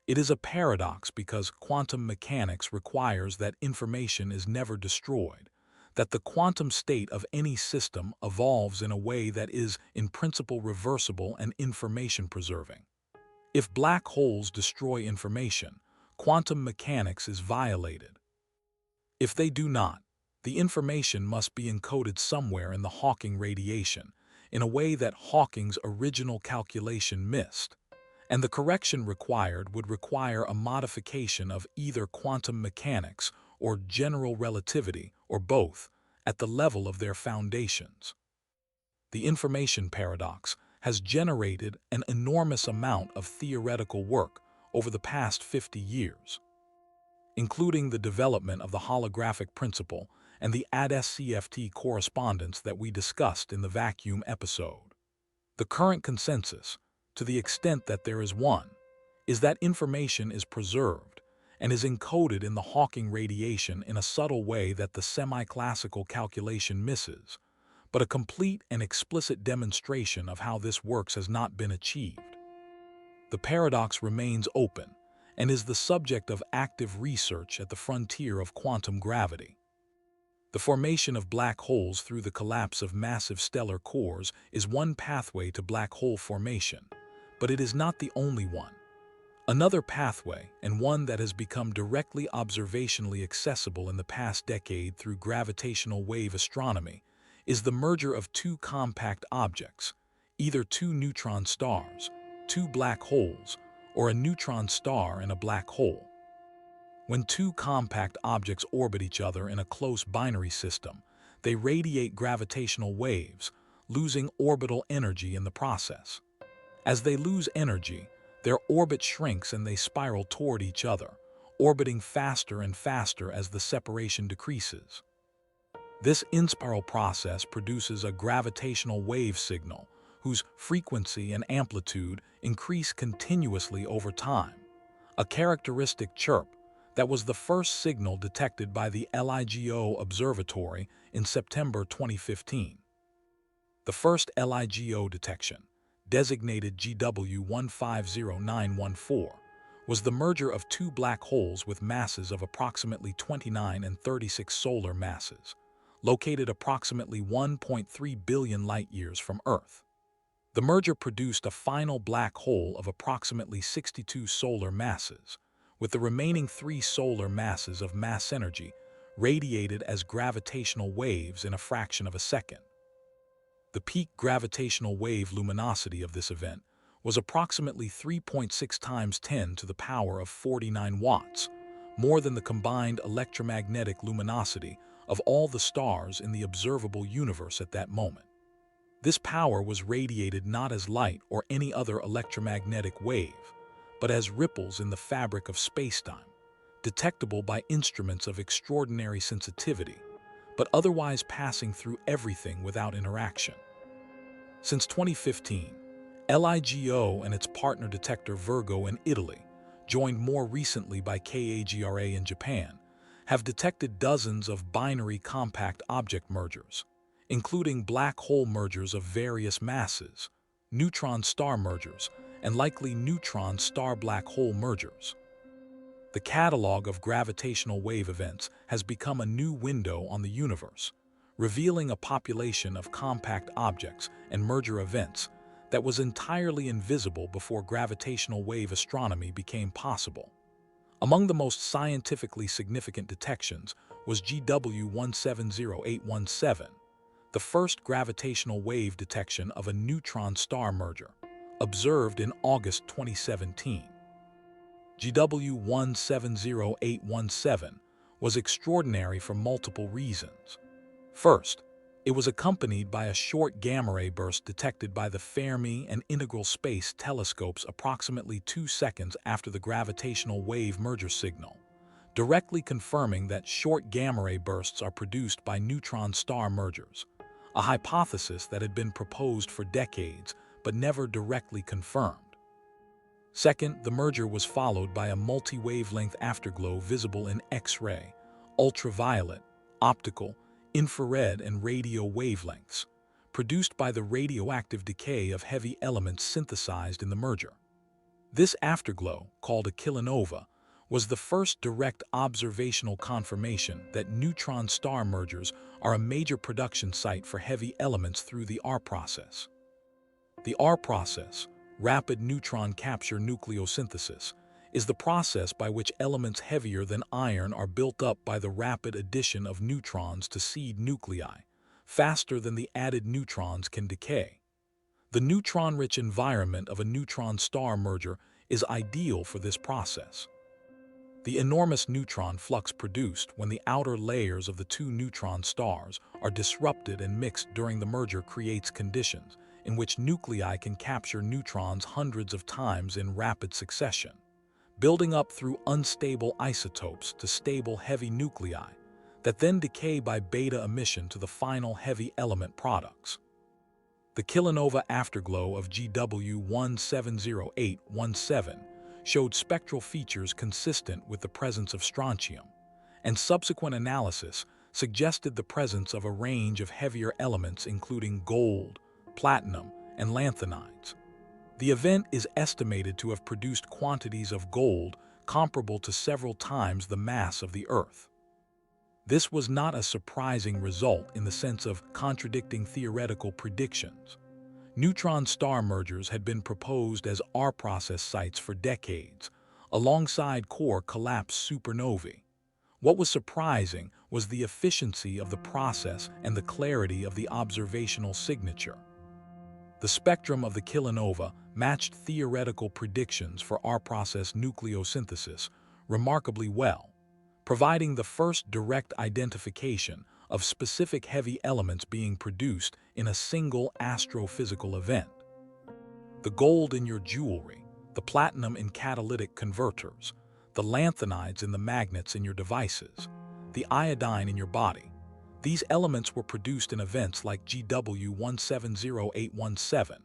It is a paradox because quantum mechanics requires that information is never destroyed, that the quantum state of any system evolves in a way that is, in principle, reversible and information-preserving. If black holes destroy information, quantum mechanics is violated. If they do not, the information must be encoded somewhere in the Hawking radiation, in a way that Hawking's original calculation missed, and the correction required would require a modification of either quantum mechanics or general relativity, or both, at the level of their foundations. The information paradox has generated an enormous amount of theoretical work over the past 50 years, including the development of the holographic principle and the AD-SCFT correspondence that we discussed in the vacuum episode. The current consensus, to the extent that there is one, is that information is preserved and is encoded in the Hawking radiation in a subtle way that the semi-classical calculation misses, but a complete and explicit demonstration of how this works has not been achieved. The paradox remains open and is the subject of active research at the frontier of quantum gravity. The formation of black holes through the collapse of massive stellar cores is one pathway to black hole formation, but it is not the only one. Another pathway, and one that has become directly observationally accessible in the past decade through gravitational wave astronomy, is the merger of two compact objects, either two neutron stars, two black holes, or a neutron star and a black hole. When two compact objects orbit each other in a close binary system, they radiate gravitational waves, losing orbital energy in the process. As they lose energy, their orbit shrinks and they spiral toward each other, orbiting faster and faster as the separation decreases. This in-spiral process produces a gravitational wave signal whose frequency and amplitude increase continuously over time, a characteristic chirp that was the first signal detected by the LIGO observatory in September 2015. The first LIGO detection, designated GW150914, was the merger of two black holes with masses of approximately 29 and 36 solar masses, located approximately 1.3 billion light-years from Earth. The merger produced a final black hole of approximately 62 solar masses, with the remaining 3 solar masses of mass energy radiated as gravitational waves in a fraction of a second. The peak gravitational wave luminosity of this event was approximately 3.6 times 10 to the power of 49 watts, more than the combined electromagnetic luminosity of all the stars in the observable universe at that moment. This power was radiated not as light or any other electromagnetic wave, but as ripples in the fabric of spacetime, detectable by instruments of extraordinary sensitivity, but otherwise passing through everything without interaction. Since 2015, LIGO and its partner detector Virgo in Italy, joined more recently by KAGRA in Japan, have detected dozens of binary compact object mergers, including black hole mergers of various masses, neutron star mergers, and likely neutron star-black hole mergers. The catalog of gravitational wave events has become a new window on the universe, revealing a population of compact objects and merger events that was entirely invisible before gravitational wave astronomy became possible. Among the most scientifically significant detections was GW170817, the first gravitational wave detection of a neutron star merger, observed in August 2017. GW170817 was extraordinary for multiple reasons. First, it was accompanied by a short gamma-ray burst detected by the Fermi and Integral Space telescopes approximately 2 seconds after the gravitational wave merger signal, directly confirming that short gamma-ray bursts are produced by neutron star mergers, a hypothesis that had been proposed for decades but never directly confirmed. Second, the merger was followed by a multi-wavelength afterglow visible in X-ray, ultraviolet, optical, infrared, and radio wavelengths, produced by the radioactive decay of heavy elements synthesized in the merger. This afterglow, called a kilonova, was the first direct observational confirmation that neutron star mergers are a major production site for heavy elements through the R process. The R process, rapid neutron capture nucleosynthesis, is the process by which elements heavier than iron are built up by the rapid addition of neutrons to seed nuclei, faster than the added neutrons can decay. The neutron-rich environment of a neutron star merger is ideal for this process. The enormous neutron flux produced when the outer layers of the two neutron stars are disrupted and mixed during the merger creates conditions in which nuclei can capture neutrons hundreds of times in rapid succession, building up through unstable isotopes to stable heavy nuclei that then decay by beta emission to the final heavy element products. The kilonova afterglow of GW170817 showed spectral features consistent with the presence of strontium, and subsequent analysis suggested the presence of a range of heavier elements including gold, platinum, and lanthanides. The event is estimated to have produced quantities of gold comparable to several times the mass of the Earth. This was not a surprising result in the sense of contradicting theoretical predictions. Neutron star mergers had been proposed as R-process sites for decades, alongside core collapse supernovae. What was surprising was the efficiency of the process and the clarity of the observational signature. The spectrum of the kilonova matched theoretical predictions for R-process nucleosynthesis remarkably well, providing the first direct identification of specific heavy elements being produced in a single astrophysical event. The gold in your jewelry, the platinum in catalytic converters, the lanthanides in the magnets in your devices, the iodine in your body. These elements were produced in events like GW170817,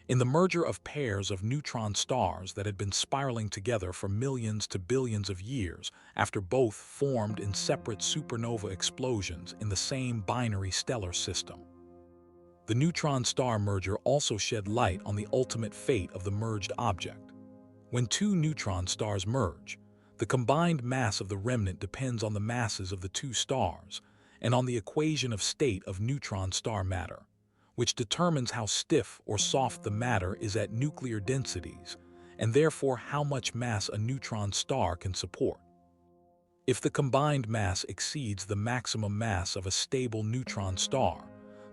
in the merger of pairs of neutron stars that had been spiraling together for millions to billions of years after both formed in separate supernova explosions in the same binary stellar system. The neutron star merger also shed light on the ultimate fate of the merged object. When two neutron stars merge, the combined mass of the remnant depends on the masses of the two stars and on the equation of state of neutron star matter, which determines how stiff or soft the matter is at nuclear densities, and therefore how much mass a neutron star can support. If the combined mass exceeds the maximum mass of a stable neutron star,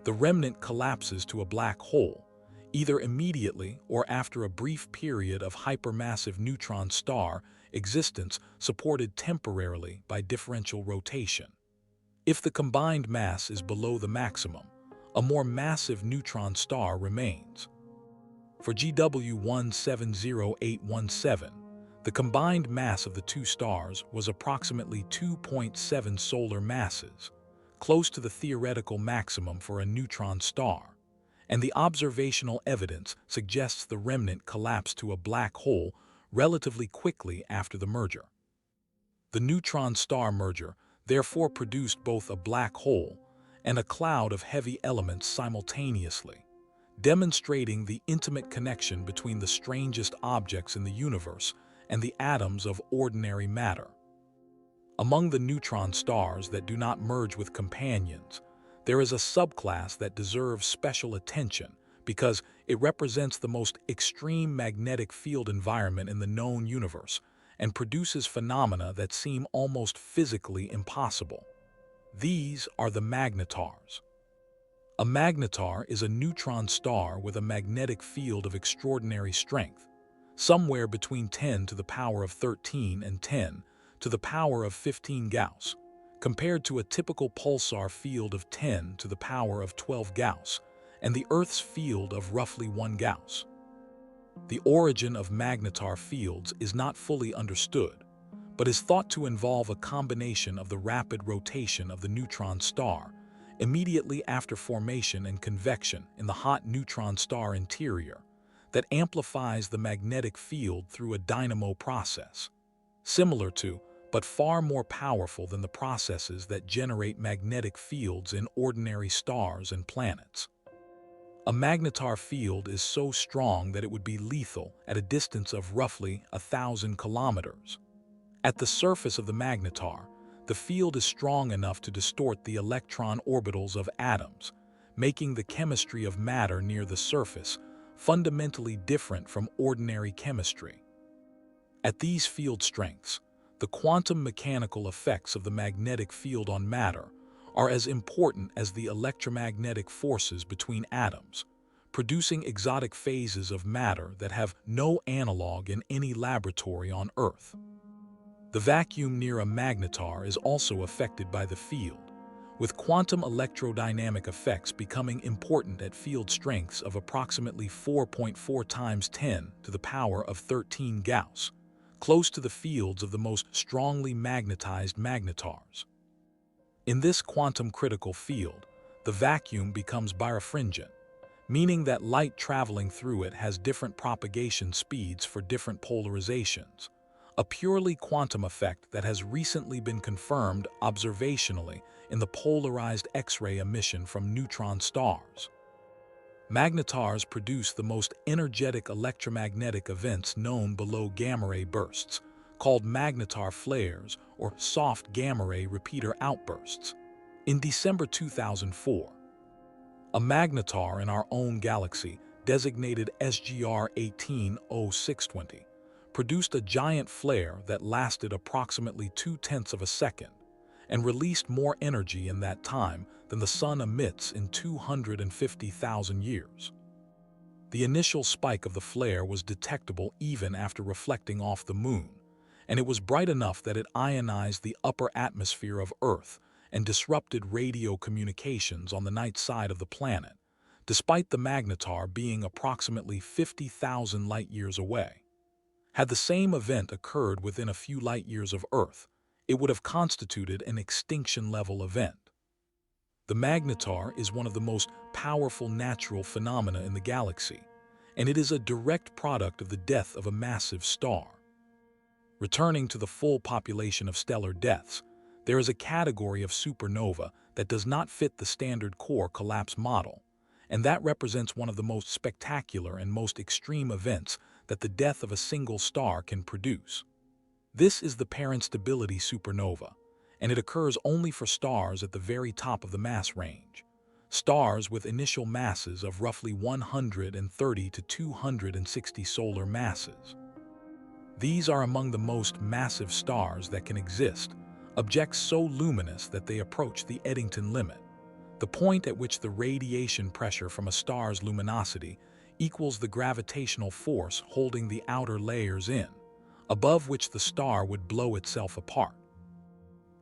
the remnant collapses to a black hole, either immediately or after a brief period of hypermassive neutron star existence supported temporarily by differential rotation. If the combined mass is below the maximum, a more massive neutron star remains. For GW170817, the combined mass of the two stars was approximately 2.7 solar masses, close to the theoretical maximum for a neutron star, and the observational evidence suggests the remnant collapsed to a black hole relatively quickly after the merger. The neutron star merger therefore produced both a black hole and a cloud of heavy elements simultaneously, demonstrating the intimate connection between the strangest objects in the universe and the atoms of ordinary matter. Among the neutron stars that do not merge with companions, there is a subclass that deserves special attention because it represents the most extreme magnetic field environment in the known universe and produces phenomena that seem almost physically impossible. These are the magnetars. A magnetar is a neutron star with a magnetic field of extraordinary strength, somewhere between 10 to the power of 13 and 10 to the power of 15 Gauss, compared to a typical pulsar field of 10 to the power of 12 Gauss and the Earth's field of roughly 1 Gauss. The origin of magnetar fields is not fully understood, but is thought to involve a combination of the rapid rotation of the neutron star immediately after formation and convection in the hot neutron star interior, that amplifies the magnetic field through a dynamo process, similar to, but far more powerful than the processes that generate magnetic fields in ordinary stars and planets. A magnetar field is so strong that it would be lethal at a distance of roughly 1,000 kilometers. At the surface of the magnetar, the field is strong enough to distort the electron orbitals of atoms, making the chemistry of matter near the surface fundamentally different from ordinary chemistry. At these field strengths, the quantum mechanical effects of the magnetic field on matter are as important as the electromagnetic forces between atoms, producing exotic phases of matter that have no analog in any laboratory on Earth. The vacuum near a magnetar is also affected by the field, with quantum electrodynamic effects becoming important at field strengths of approximately 4.4 times 10 to the power of 13 Gauss, close to the fields of the most strongly magnetized magnetars. In this quantum-critical field, the vacuum becomes birefringent, meaning that light traveling through it has different propagation speeds for different polarizations, a purely quantum effect that has recently been confirmed observationally in the polarized X-ray emission from neutron stars. Magnetars produce the most energetic electromagnetic events known below gamma-ray bursts, called magnetar flares or soft gamma-ray repeater outbursts. In December 2004, a magnetar in our own galaxy, designated SGR 180620, produced a giant flare that lasted approximately 0.2 of a second and released more energy in that time than the Sun emits in 250,000 years. The initial spike of the flare was detectable even after reflecting off the Moon, and it was bright enough that it ionized the upper atmosphere of Earth and disrupted radio communications on the night side of the planet, despite the magnetar being approximately 50,000 light-years away. Had the same event occurred within a few light-years of Earth, it would have constituted an extinction-level event. The magnetar is one of the most powerful natural phenomena in the galaxy, and it is a direct product of the death of a massive star. Returning to the full population of stellar deaths, there is a category of supernova that does not fit the standard core collapse model, and that represents one of the most spectacular and most extreme events that the death of a single star can produce. This is the parent stability supernova, and it occurs only for stars at the very top of the mass range, stars with initial masses of roughly 130 to 260 solar masses. These are among the most massive stars that can exist, objects so luminous that they approach the Eddington limit, the point at which the radiation pressure from a star's luminosity equals the gravitational force holding the outer layers in, above which the star would blow itself apart.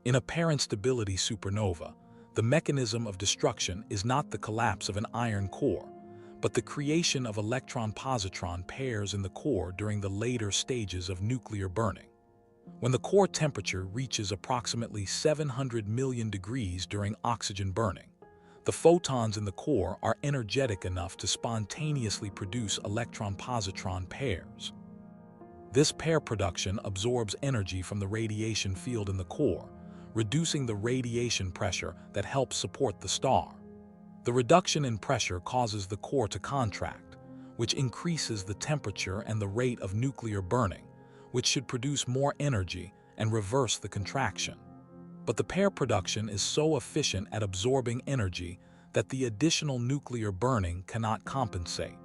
In a parent stability supernova, the mechanism of destruction is not the collapse of an iron core, but the creation of electron-positron pairs in the core during the later stages of nuclear burning. When the core temperature reaches approximately 700 million degrees during oxygen burning, the photons in the core are energetic enough to spontaneously produce electron-positron pairs. This pair production absorbs energy from the radiation field in the core, reducing the radiation pressure that helps support the star. The reduction in pressure causes the core to contract, which increases the temperature and the rate of nuclear burning, which should produce more energy and reverse the contraction. But the pair production is so efficient at absorbing energy that the additional nuclear burning cannot compensate.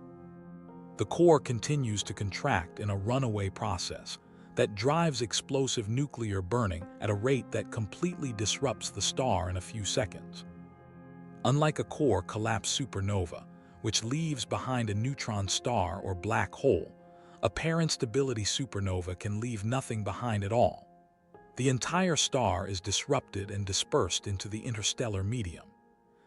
The core continues to contract in a runaway process that drives explosive nuclear burning at a rate that completely disrupts the star in a few seconds. Unlike a core collapse supernova, which leaves behind a neutron star or black hole, a parent stability supernova can leave nothing behind at all. The entire star is disrupted and dispersed into the interstellar medium.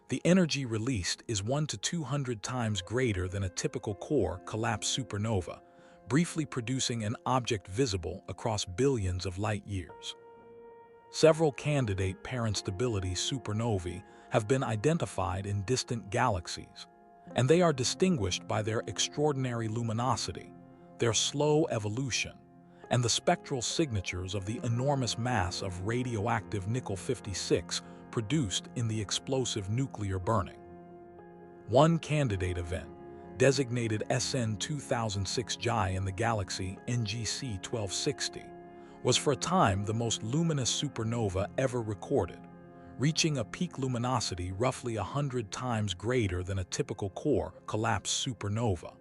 The energy released is 1 to 200 times greater than a typical core collapse supernova, briefly producing an object visible across billions of light-years. Several candidate parent stability supernovae have been identified in distant galaxies, and they are distinguished by their extraordinary luminosity, their slow evolution, and the spectral signatures of the enormous mass of radioactive nickel-56 produced in the explosive nuclear burning. One candidate event, designated SN 2006 Gi in the galaxy NGC 1260, was for a time the most luminous supernova ever recorded, reaching a peak luminosity roughly 100 times greater than a typical core collapse supernova.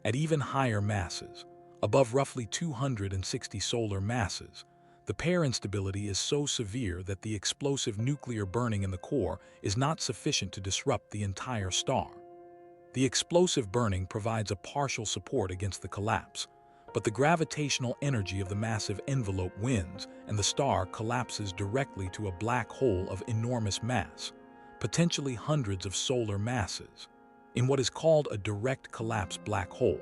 At even higher masses, above roughly 260 solar masses, the pair instability is so severe that the explosive nuclear burning in the core is not sufficient to disrupt the entire star. The explosive burning provides a partial support against the collapse, but the gravitational energy of the massive envelope wins and the star collapses directly to a black hole of enormous mass, potentially hundreds of solar masses, in what is called a direct collapse black hole.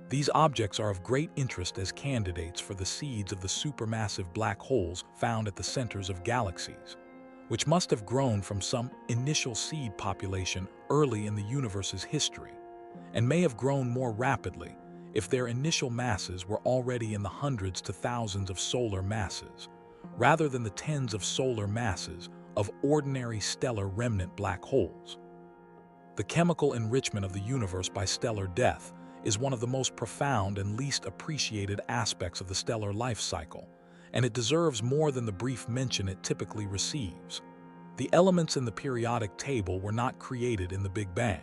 These objects are of great interest as candidates for the seeds of the supermassive black holes found at the centers of galaxies, which must have grown from some initial seed population early in the universe's history, and may have grown more rapidly if their initial masses were already in the hundreds to thousands of solar masses, rather than the tens of solar masses of ordinary stellar remnant black holes. The chemical enrichment of the universe by stellar death is one of the most profound and least appreciated aspects of the stellar life cycle, and it deserves more than the brief mention it typically receives. The elements in the periodic table were not created in the Big Bang.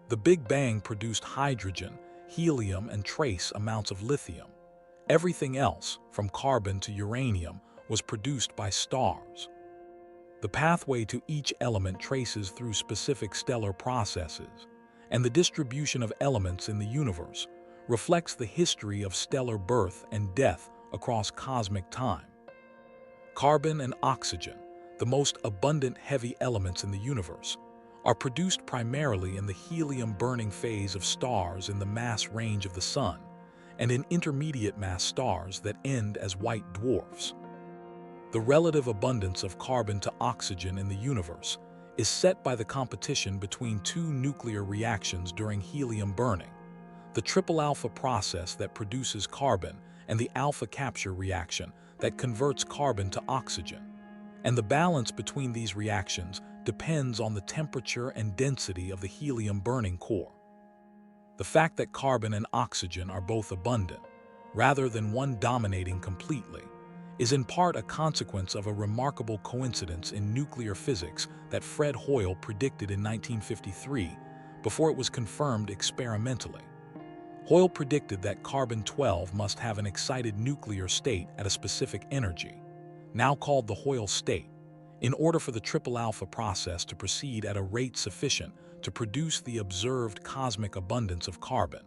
The Big Bang produced hydrogen, helium, and trace amounts of lithium. Everything else, from carbon to uranium, was produced by stars. The pathway to each element traces through specific stellar processes, and the distribution of elements in the universe reflects the history of stellar birth and death across cosmic time. Carbon and oxygen, the most abundant heavy elements in the universe, are produced primarily in the helium-burning phase of stars in the mass range of the Sun, and in intermediate mass stars that end as white dwarfs. The relative abundance of carbon to oxygen in the universe is set by the competition between two nuclear reactions during helium burning, the triple alpha process that produces carbon and the alpha capture reaction that converts carbon to oxygen. And the balance between these reactions depends on the temperature and density of the helium burning core. The fact that carbon and oxygen are both abundant, rather than one dominating completely, is in part a consequence of a remarkable coincidence in nuclear physics that Fred Hoyle predicted in 1953 before it was confirmed experimentally. Hoyle predicted that carbon-12 must have an excited nuclear state at a specific energy, now called the Hoyle state, in order for the triple alpha process to proceed at a rate sufficient to produce the observed cosmic abundance of carbon.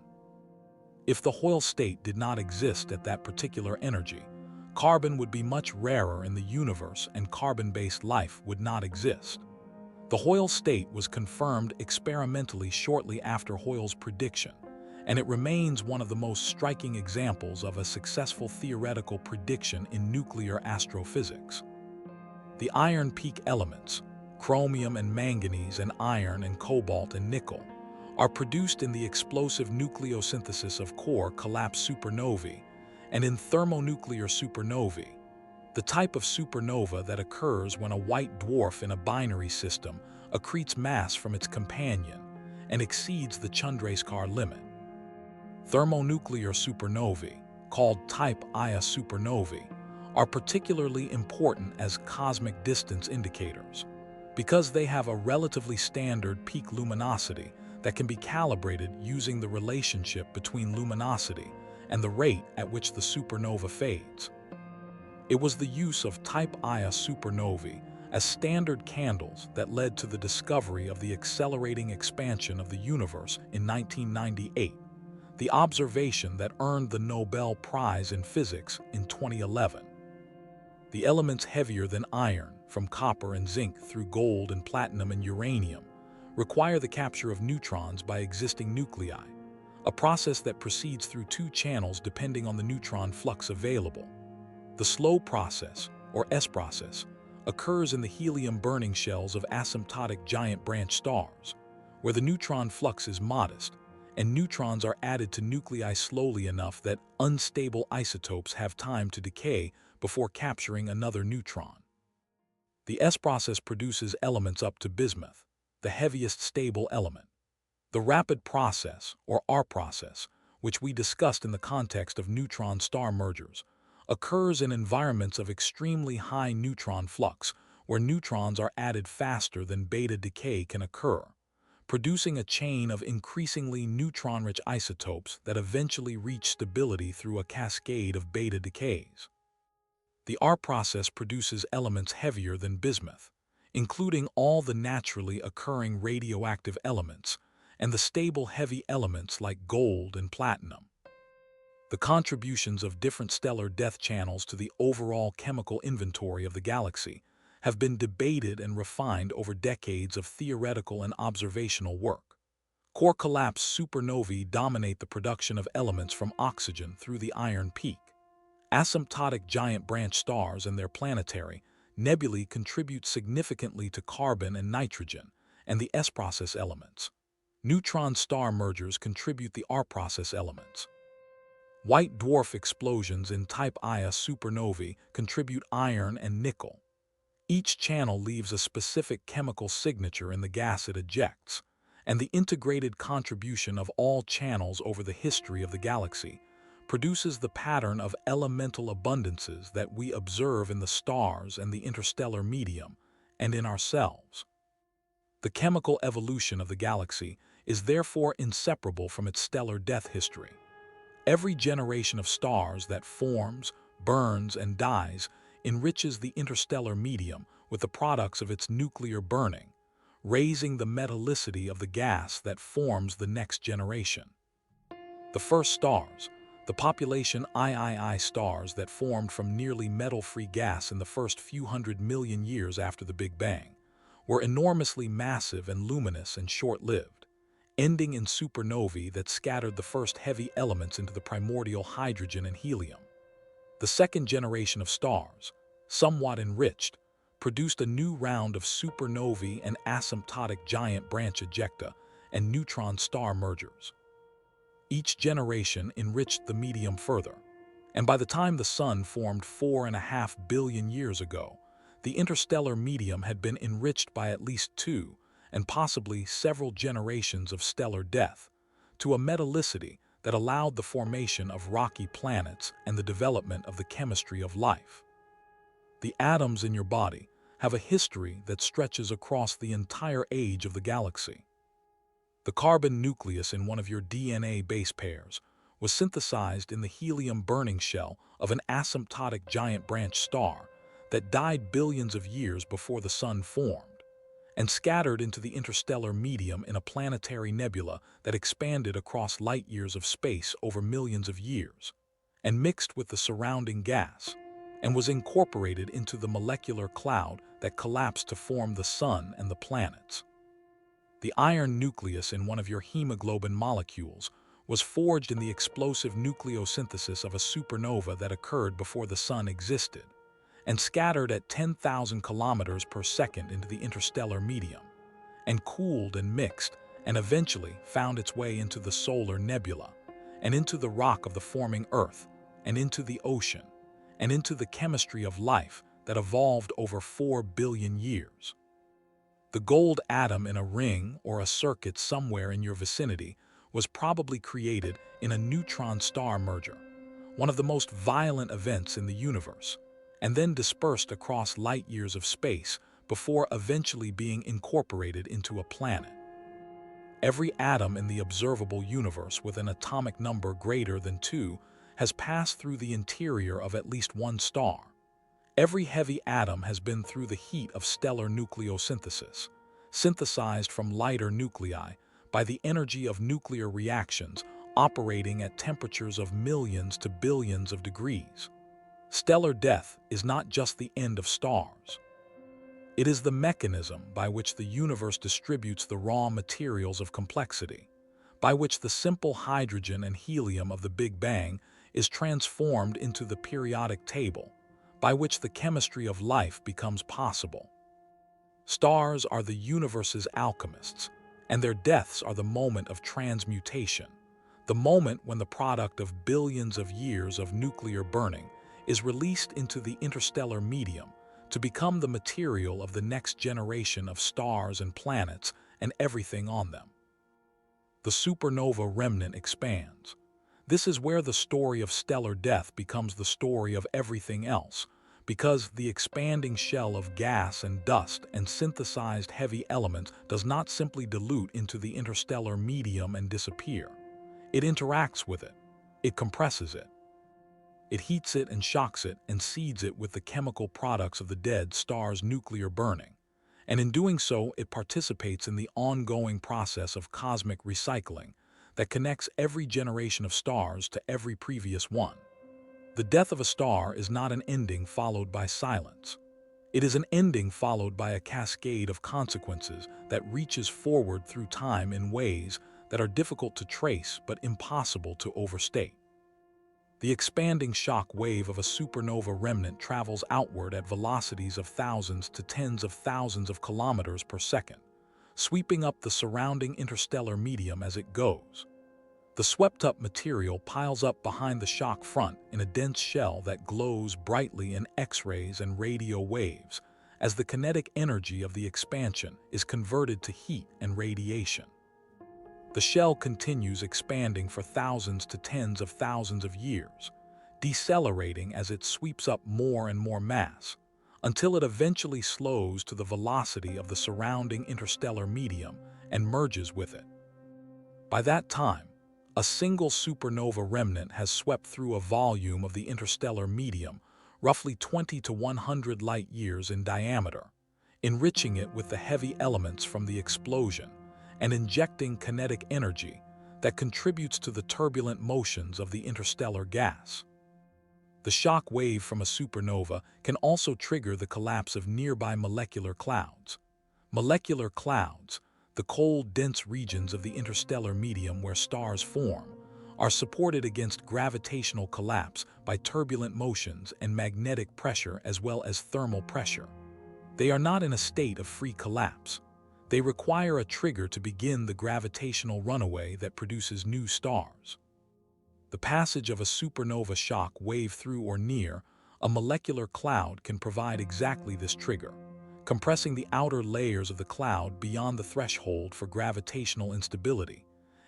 If the Hoyle state did not exist at that particular energy, carbon would be much rarer in the universe and carbon-based life would not exist. The Hoyle state was confirmed experimentally shortly after Hoyle's prediction, and it remains one of the most striking examples of a successful theoretical prediction in nuclear astrophysics. The iron peak elements, chromium and manganese and iron and cobalt and nickel, are produced in the explosive nucleosynthesis of core collapse supernovae and in thermonuclear supernovae, the type of supernova that occurs when a white dwarf in a binary system accretes mass from its companion and exceeds the Chandrasekhar limit. Thermonuclear supernovae, called type Ia supernovae, are particularly important as cosmic distance indicators because they have a relatively standard peak luminosity that can be calibrated using the relationship between luminosity and the rate at which the supernova fades. It was the use of type Ia supernovae as standard candles that led to the discovery of the accelerating expansion of the universe in 1998, the observation that earned the Nobel Prize in Physics in 2011. The elements heavier than iron, from copper and zinc through gold and platinum and uranium, require the capture of neutrons by existing nuclei, a process that proceeds through two channels depending on the neutron flux available. The slow process, or S process, occurs in the helium-burning shells of asymptotic giant branch stars, where the neutron flux is modest, and neutrons are added to nuclei slowly enough that unstable isotopes have time to decay before capturing another neutron. The S process produces elements up to bismuth, the heaviest stable element. The rapid process, or R process, which we discussed in the context of neutron-star mergers, occurs in environments of extremely high neutron flux, where neutrons are added faster than beta decay can occur, producing a chain of increasingly neutron-rich isotopes that eventually reach stability through a cascade of beta decays. The R process produces elements heavier than bismuth, including all the naturally occurring radioactive elements and the stable heavy elements like gold and platinum. The contributions of different stellar death channels to the overall chemical inventory of the galaxy have been debated and refined over decades of theoretical and observational work. Core collapse supernovae dominate the production of elements from oxygen through the Iron Peak. Asymptotic giant branch stars and their planetary nebulae contribute significantly to carbon and nitrogen and the S process elements. Neutron star mergers contribute the R process elements. White dwarf explosions in Type Ia supernovae contribute iron and nickel. Each channel leaves a specific chemical signature in the gas it ejects, and the integrated contribution of all channels over the history of the galaxy produces the pattern of elemental abundances that we observe in the stars and the interstellar medium and in ourselves. The chemical evolution of the galaxy is therefore inseparable from its stellar death history. Every generation of stars that forms, burns, and dies enriches the interstellar medium with the products of its nuclear burning, raising the metallicity of the gas that forms the next generation. The first stars, the population III stars that formed from nearly metal-free gas in the first few 100 million years after the Big Bang, were enormously massive and luminous and short-lived, ending in supernovae that scattered the first heavy elements into the primordial hydrogen and helium. The second generation of stars, somewhat enriched, produced a new round of supernovae and asymptotic giant branch ejecta and neutron star mergers. Each generation enriched the medium further, and by the time the Sun formed 4.5 billion years ago, the interstellar medium had been enriched by at least 2 and possibly several generations of stellar death, to a metallicity that allowed the formation of rocky planets and the development of the chemistry of life. The atoms in your body have a history that stretches across the entire age of the galaxy. The carbon nucleus in one of your DNA base pairs was synthesized in the helium-burning shell of an asymptotic giant branch star that died billions of years before the Sun formed, and scattered into the interstellar medium in a planetary nebula that expanded across light years of space over millions of years, and mixed with the surrounding gas, and was incorporated into the molecular cloud that collapsed to form the Sun and the planets. The iron nucleus in one of your hemoglobin molecules was forged in the explosive nucleosynthesis of a supernova that occurred before the Sun existed, and scattered at 10,000 kilometers per second into the interstellar medium, and cooled and mixed, and eventually found its way into the solar nebula, and into the rock of the forming Earth, and into the ocean, and into the chemistry of life that evolved over 4 billion years. The gold atom in a ring or a circuit somewhere in your vicinity was probably created in a neutron star merger, one of the most violent events in the universe, and then dispersed across light years of space before eventually being incorporated into a planet. Every atom in the observable universe with an atomic number greater than 2 has passed through the interior of at least one star. Every heavy atom has been through the heat of stellar nucleosynthesis, synthesized from lighter nuclei by the energy of nuclear reactions operating at temperatures of millions to billions of degrees. Stellar death is not just the end of stars. It is the mechanism by which the universe distributes the raw materials of complexity, by which the simple hydrogen and helium of the Big Bang is transformed into the periodic table, by which the chemistry of life becomes possible. Stars are the universe's alchemists, and their deaths are the moment of transmutation, the moment when the product of billions of years of nuclear burning is released into the interstellar medium to become the material of the next generation of stars and planets and everything on them. The supernova remnant expands. This is where the story of stellar death becomes the story of everything else, because the expanding shell of gas and dust and synthesized heavy elements does not simply dilute into the interstellar medium and disappear. It interacts with it. It compresses it. It heats it and shocks it and seeds it with the chemical products of the dead star's nuclear burning. And in doing so, it participates in the ongoing process of cosmic recycling that connects every generation of stars to every previous one. The death of a star is not an ending followed by silence. It is an ending followed by a cascade of consequences that reaches forward through time in ways that are difficult to trace but impossible to overstate. The expanding shock wave of a supernova remnant travels outward at velocities of thousands to tens of thousands of kilometers per second, sweeping up the surrounding interstellar medium as it goes. The swept-up material piles up behind the shock front in a dense shell that glows brightly in X-rays and radio waves as the kinetic energy of the expansion is converted to heat and radiation. The shell continues expanding for thousands to tens of thousands of years, decelerating as it sweeps up more and more mass, until it eventually slows to the velocity of the surrounding interstellar medium and merges with it. By that time, a single supernova remnant has swept through a volume of the interstellar medium, roughly 20 to 100 light-years in diameter, enriching it with the heavy elements from the explosion and injecting kinetic energy that contributes to the turbulent motions of the interstellar gas. The shock wave from a supernova can also trigger the collapse of nearby molecular clouds. Molecular clouds, the cold, dense regions of the interstellar medium where stars form, are supported against gravitational collapse by turbulent motions and magnetic pressure as well as thermal pressure. They are not in a state of free collapse. They require a trigger to begin the gravitational runaway that produces new stars. The passage of a supernova shock wave through or near a molecular cloud can provide exactly this trigger, compressing the outer layers of the cloud beyond the threshold for gravitational instability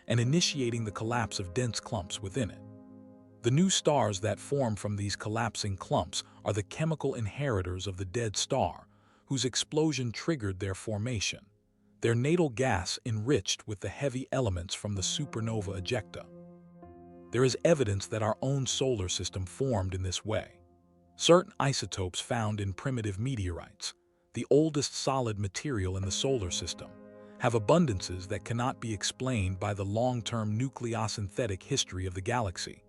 and initiating the collapse of dense clumps within it. The new stars that form from these collapsing clumps are the chemical inheritors of the dead star, whose explosion triggered their formation, their natal gas enriched with the heavy elements from the supernova ejecta. There is evidence that our own solar system formed in this way. Certain isotopes found in primitive meteorites, the oldest solid material in the solar system, have abundances that cannot be explained by the long-term nucleosynthetic history of the galaxy,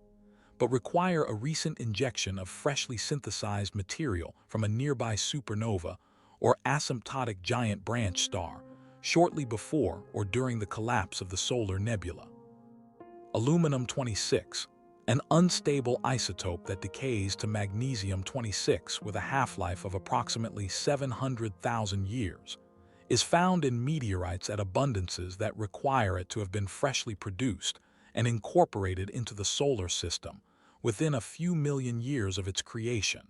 but require a recent injection of freshly synthesized material from a nearby supernova or asymptotic giant branch star shortly before or during the collapse of the solar nebula. Aluminum-26, an unstable isotope that decays to magnesium-26 with a half-life of approximately 700,000 years, is found in meteorites at abundances that require it to have been freshly produced and incorporated into the solar system within a few million years of its creation,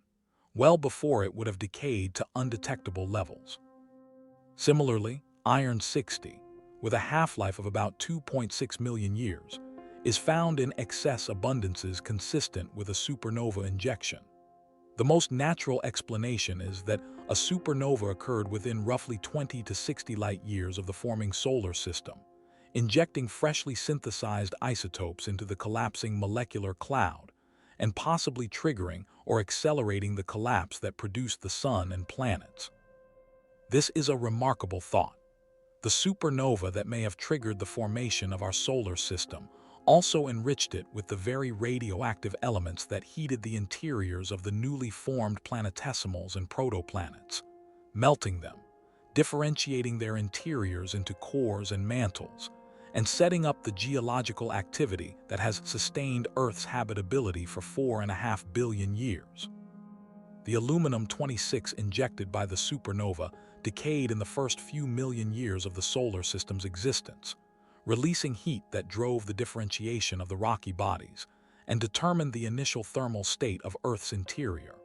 well before it would have decayed to undetectable levels. Similarly, iron-60, with a half-life of about 2.6 million years, is found in excess abundances consistent with a supernova injection. The most natural explanation is that a supernova occurred within roughly 20 to 60 light-years of the forming solar system, injecting freshly synthesized isotopes into the collapsing molecular cloud, and possibly triggering or accelerating the collapse that produced the sun and planets. This is a remarkable thought. The supernova that may have triggered the formation of our solar system also enriched it with the very radioactive elements that heated the interiors of the newly formed planetesimals and protoplanets, melting them, differentiating their interiors into cores and mantles, and setting up the geological activity that has sustained Earth's habitability for 4.5 billion years. The aluminum-26 injected by the supernova decayed in the first few million years of the solar system's existence, releasing heat that drove the differentiation of the rocky bodies and determined the initial thermal state of Earth's interior.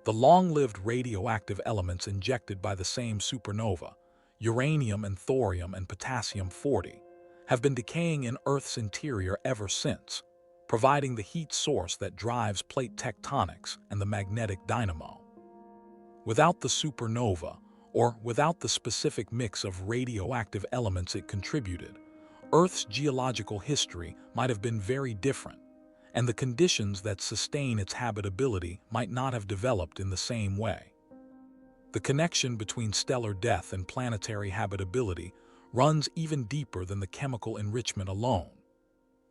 The long-lived radioactive elements injected by the same supernova, uranium and thorium and potassium-40, have been decaying in Earth's interior ever since, providing the heat source that drives plate tectonics and the magnetic dynamo. Without the supernova, or without the specific mix of radioactive elements it contributed, Earth's geological history might have been very different, and the conditions that sustain its habitability might not have developed in the same way. The connection between stellar death and planetary habitability runs even deeper than the chemical enrichment alone.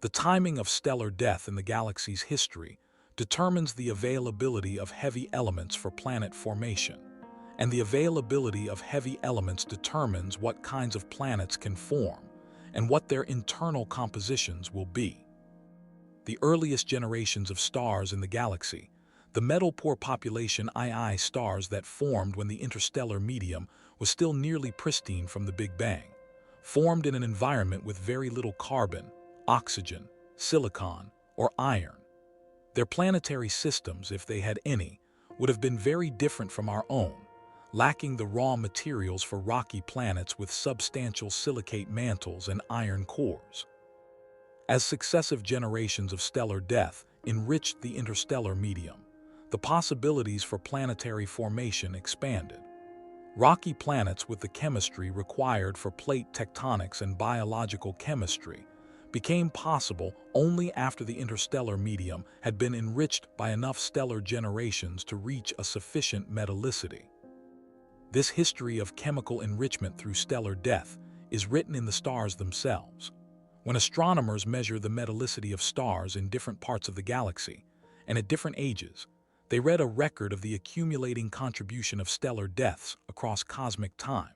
The timing of stellar death in the galaxy's history determines the availability of heavy elements for planet formation, and the availability of heavy elements determines what kinds of planets can form and what their internal compositions will be. The earliest generations of stars in the galaxy, the metal-poor population II stars that formed when the interstellar medium was still nearly pristine from the Big Bang, formed in an environment with very little carbon, oxygen, silicon, or iron. Their planetary systems, if they had any, would have been very different from our own, lacking the raw materials for rocky planets with substantial silicate mantles and iron cores. As successive generations of stellar death enriched the interstellar medium, the possibilities for planetary formation expanded. Rocky planets with the chemistry required for plate tectonics and biological chemistry became possible only after the interstellar medium had been enriched by enough stellar generations to reach a sufficient metallicity. This history of chemical enrichment through stellar death is written in the stars themselves. When astronomers measure the metallicity of stars in different parts of the galaxy, and at different ages, they read a record of the accumulating contribution of stellar deaths across cosmic time.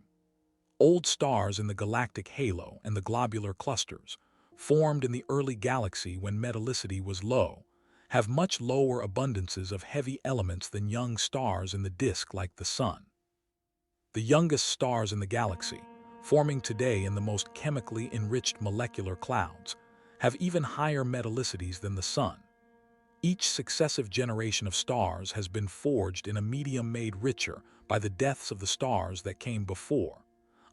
Old stars in the galactic halo and the globular clusters, formed in the early galaxy when metallicity was low, have much lower abundances of heavy elements than young stars in the disk like the Sun. The youngest stars in the galaxy, forming today in the most chemically enriched molecular clouds, have even higher metallicities than the Sun. Each successive generation of stars has been forged in a medium made richer by the deaths of the stars that came before,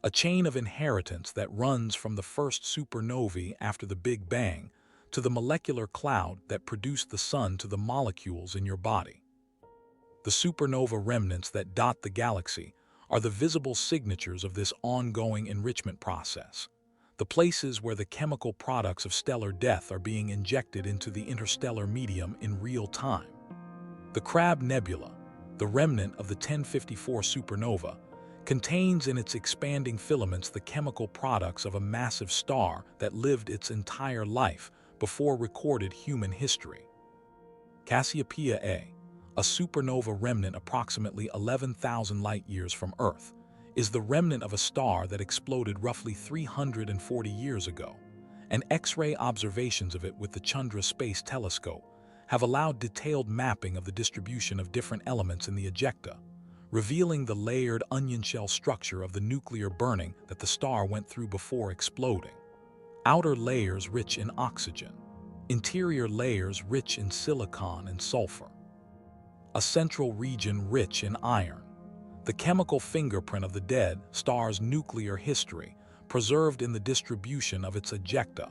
a chain of inheritance that runs from the first supernovae after the Big Bang to the molecular cloud that produced the Sun to the molecules in your body. The supernova remnants that dot the galaxy are the visible signatures of this ongoing enrichment process, the places where the chemical products of stellar death are being injected into the interstellar medium in real time. The Crab Nebula, the remnant of the 1054 supernova, contains in its expanding filaments the chemical products of a massive star that lived its entire life before recorded human history. Cassiopeia A supernova remnant approximately 11,000 light-years from Earth, is the remnant of a star that exploded roughly 340 years ago, and X-ray observations of it with the Chandra Space Telescope have allowed detailed mapping of the distribution of different elements in the ejecta, revealing the layered onion shell structure of the nuclear burning that the star went through before exploding. Outer layers rich in oxygen, interior layers rich in silicon and sulfur. A central region rich in iron, the chemical fingerprint of the dead star's nuclear history, preserved in the distribution of its ejecta.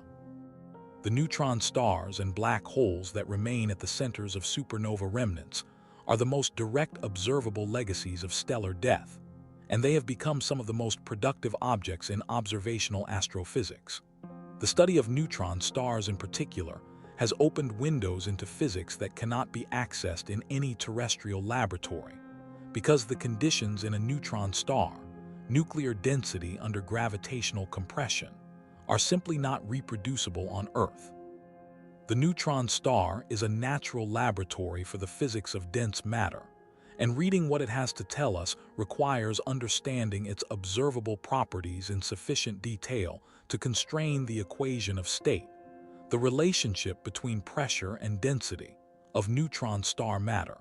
The neutron stars and black holes that remain at the centers of supernova remnants are the most direct observable legacies of stellar death, and they have become some of the most productive objects in observational astrophysics. The study of neutron stars in particular has opened windows into physics that cannot be accessed in any terrestrial laboratory, because the conditions in a neutron star, nuclear density under gravitational compression, are simply not reproducible on Earth. The neutron star is a natural laboratory for the physics of dense matter, and reading what it has to tell us requires understanding its observable properties in sufficient detail to constrain the equation of state, the relationship between pressure and density, of neutron star matter.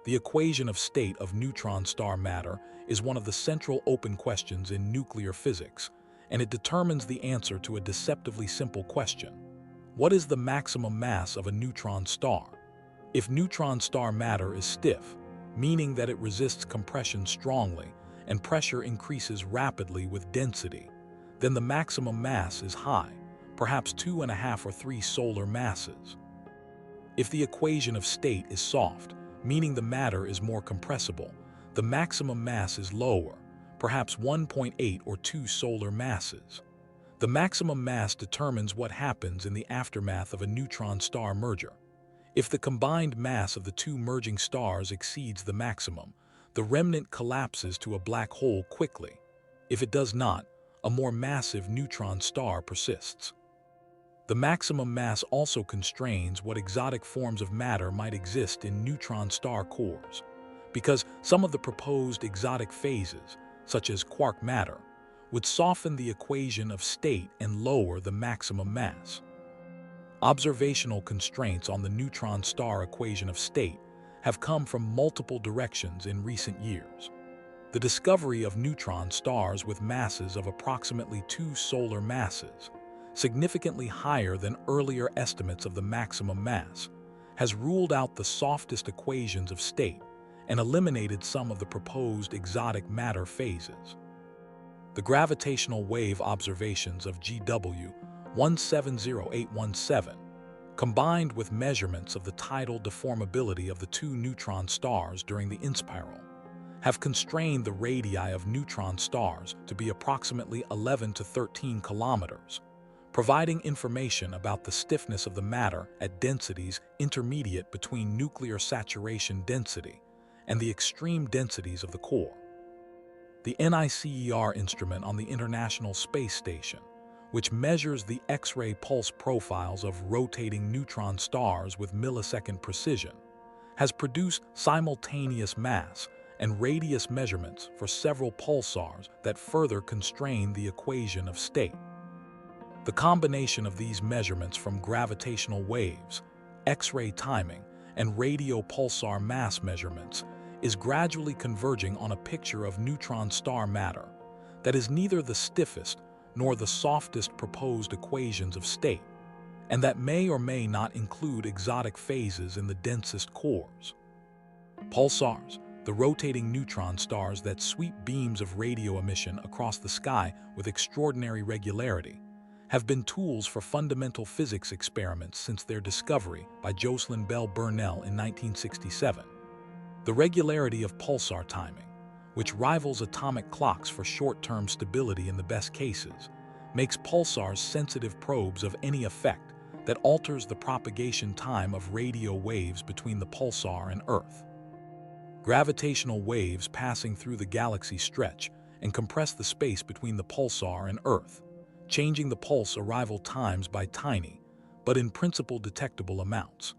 The equation of state of neutron star matter is one of the central open questions in nuclear physics, and it determines the answer to a deceptively simple question. What is the maximum mass of a neutron star? If neutron star matter is stiff, meaning that it resists compression strongly and pressure increases rapidly with density, then the maximum mass is high, perhaps 2.5 or 3 solar masses. If the equation of state is soft, meaning the matter is more compressible, the maximum mass is lower, perhaps 1.8 or 2 solar masses. The maximum mass determines what happens in the aftermath of a neutron star merger. If the combined mass of the two merging stars exceeds the maximum, the remnant collapses to a black hole quickly. If it does not, a more massive neutron star persists. The maximum mass also constrains what exotic forms of matter might exist in neutron star cores, because some of the proposed exotic phases, such as quark matter, would soften the equation of state and lower the maximum mass. Observational constraints on the neutron star equation of state have come from multiple directions in recent years. The discovery of neutron stars with masses of approximately 2 solar masses, significantly higher than earlier estimates of the maximum mass, has ruled out the softest equations of state and eliminated some of the proposed exotic matter phases. The gravitational wave observations of GW 170817, combined with measurements of the tidal deformability of the two neutron stars during the inspiral, have constrained the radii of neutron stars to be approximately 11 to 13 kilometers, providing information about the stiffness of the matter at densities intermediate between nuclear saturation density and the extreme densities of the core. The NICER instrument on the International Space Station, which measures the X-ray pulse profiles of rotating neutron stars with millisecond precision, has produced simultaneous mass and radius measurements for several pulsars that further constrain the equation of state. The combination of these measurements from gravitational waves, X-ray timing, and radio pulsar mass measurements is gradually converging on a picture of neutron star matter that is neither the stiffest nor the softest proposed equations of state, and that may or may not include exotic phases in the densest cores. Pulsars, the rotating neutron stars that sweep beams of radio emission across the sky with extraordinary regularity, have been tools for fundamental physics experiments since their discovery by Jocelyn Bell Burnell in 1967. The regularity of pulsar timing, which rivals atomic clocks for short-term stability in the best cases, makes pulsars sensitive probes of any effect that alters the propagation time of radio waves between the pulsar and Earth. Gravitational waves passing through the galaxy stretch and compress the space between the pulsar and Earth, changing the pulse arrival times by tiny, but in principle detectable amounts.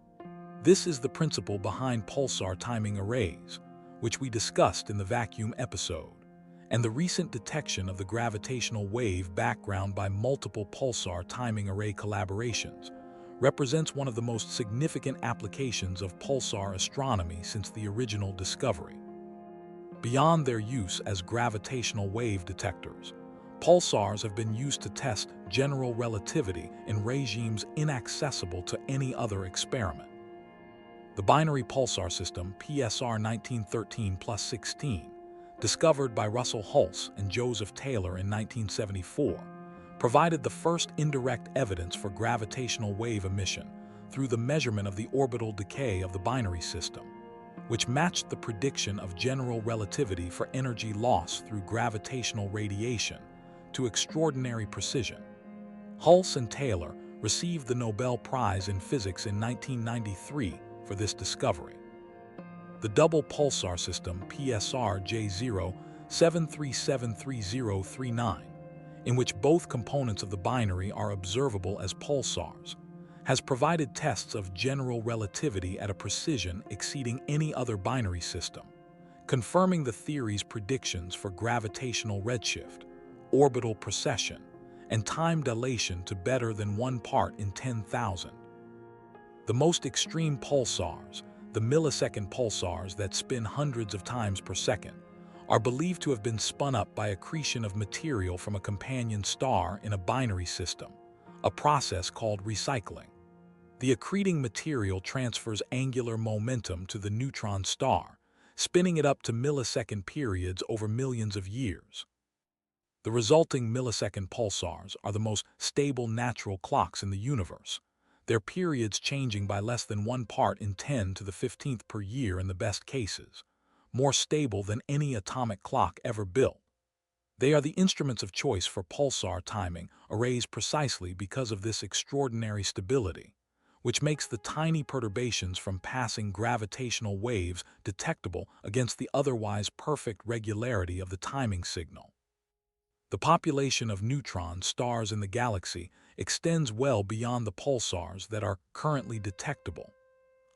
This is the principle behind pulsar timing arrays, which we discussed in the vacuum episode, and the recent detection of the gravitational wave background by multiple pulsar timing array collaborations represents one of the most significant applications of pulsar astronomy since the original discovery. Beyond their use as gravitational wave detectors, pulsars have been used to test general relativity in regimes inaccessible to any other experiment. The binary pulsar system PSR 1913+16, discovered by Russell Hulse and Joseph Taylor in 1974, provided the first indirect evidence for gravitational wave emission through the measurement of the orbital decay of the binary system, which matched the prediction of general relativity for energy loss through gravitational radiation to extraordinary precision. Hulse and Taylor received the Nobel Prize in Physics in 1993 for this discovery. The double pulsar system PSR J0 737339, in which both components of the binary are observable as pulsars, has provided tests of general relativity at a precision exceeding any other binary system, confirming the theory's predictions for gravitational redshift, orbital precession, and time dilation to better than 1 part in 10,000. The most extreme pulsars, the millisecond pulsars that spin hundreds of times per second, are believed to have been spun up by accretion of material from a companion star in a binary system, a process called recycling. The accreting material transfers angular momentum to the neutron star, spinning it up to millisecond periods over millions of years. The resulting millisecond pulsars are the most stable natural clocks in the universe, their periods changing by less than 1 part in 10 to the 15th per year in the best cases, more stable than any atomic clock ever built. They are the instruments of choice for pulsar timing arrays precisely because of this extraordinary stability, which makes the tiny perturbations from passing gravitational waves detectable against the otherwise perfect regularity of the timing signal. The population of neutron stars in the galaxy extends well beyond the pulsars that are currently detectable.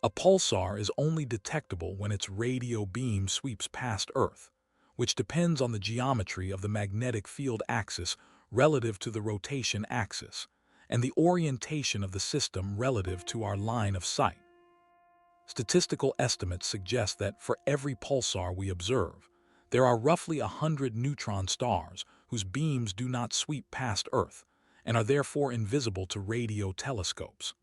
A pulsar is only detectable when its radio beam sweeps past Earth, which depends on the geometry of the magnetic field axis relative to the rotation axis, and the orientation of the system relative to our line of sight. Statistical estimates suggest that for every pulsar we observe, there are roughly 100 neutron stars whose beams do not sweep past Earth and are therefore invisible to radio telescopes.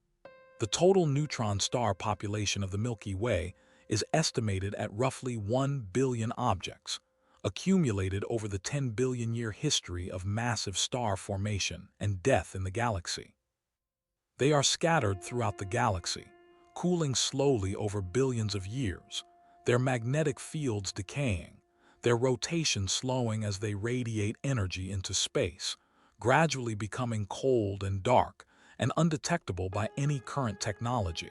The total neutron star population of the Milky Way is estimated at roughly 1 billion objects, accumulated over the 10 billion year history of massive star formation and death in the galaxy. They are scattered throughout the galaxy, cooling slowly over billions of years, their magnetic fields decaying, their rotation slowing as they radiate energy into space, gradually becoming cold and dark and undetectable by any current technology.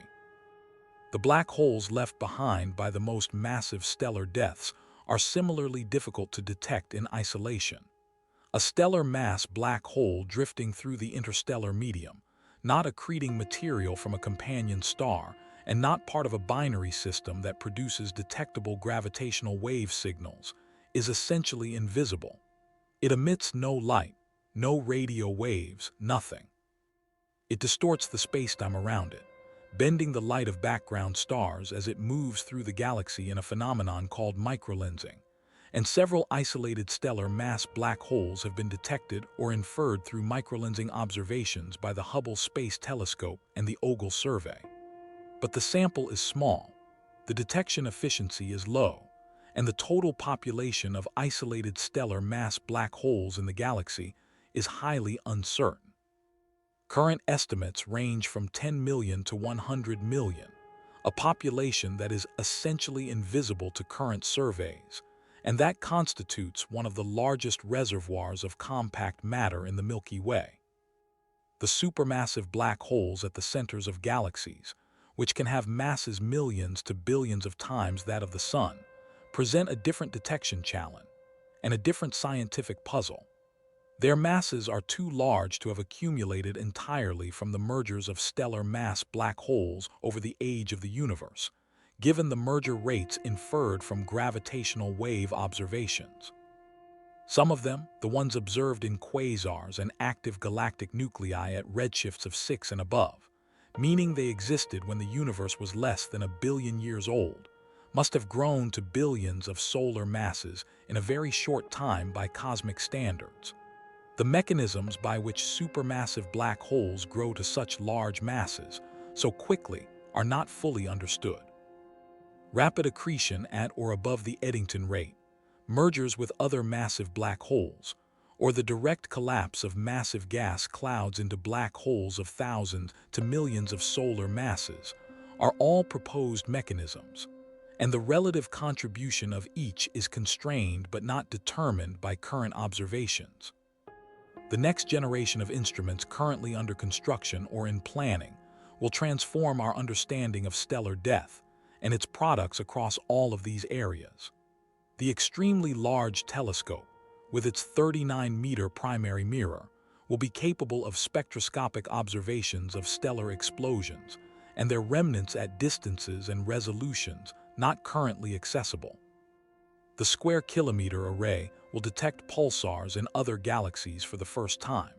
The black holes left behind by the most massive stellar deaths are similarly difficult to detect in isolation. A stellar mass black hole drifting through the interstellar medium, not accreting material from a companion star, and not part of a binary system that produces detectable gravitational wave signals, is essentially invisible. It emits no light, no radio waves, nothing. It distorts the spacetime around it, bending the light of background stars as it moves through the galaxy in a phenomenon called microlensing, and several isolated stellar mass black holes have been detected or inferred through microlensing observations by the Hubble Space Telescope and the Ogle Survey. But the sample is small, the detection efficiency is low, and the total population of isolated stellar mass black holes in the galaxy is highly uncertain. Current estimates range from 10 million to 100 million, a population that is essentially invisible to current surveys, and that constitutes one of the largest reservoirs of compact matter in the Milky Way. The supermassive black holes at the centers of galaxies, which can have masses millions to billions of times that of the Sun, present a different detection challenge and a different scientific puzzle. Their masses are too large to have accumulated entirely from the mergers of stellar mass black holes over the age of the universe, given the merger rates inferred from gravitational wave observations. Some of them, the ones observed in quasars and active galactic nuclei at redshifts of 6 and above, meaning they existed when the universe was less than 1 billion years old, must have grown to billions of solar masses in a very short time by cosmic standards. The mechanisms by which supermassive black holes grow to such large masses so quickly are not fully understood. Rapid accretion at or above the Eddington rate, mergers with other massive black holes, or the direct collapse of massive gas clouds into black holes of thousands to millions of solar masses, are all proposed mechanisms, and the relative contribution of each is constrained but not determined by current observations. The next generation of instruments currently under construction or in planning will transform our understanding of stellar death and its products across all of these areas. The extremely large telescope, with its 39-meter primary mirror, will be capable of spectroscopic observations of stellar explosions and their remnants at distances and resolutions not currently accessible. The square kilometer array will detect pulsars in other galaxies for the first time,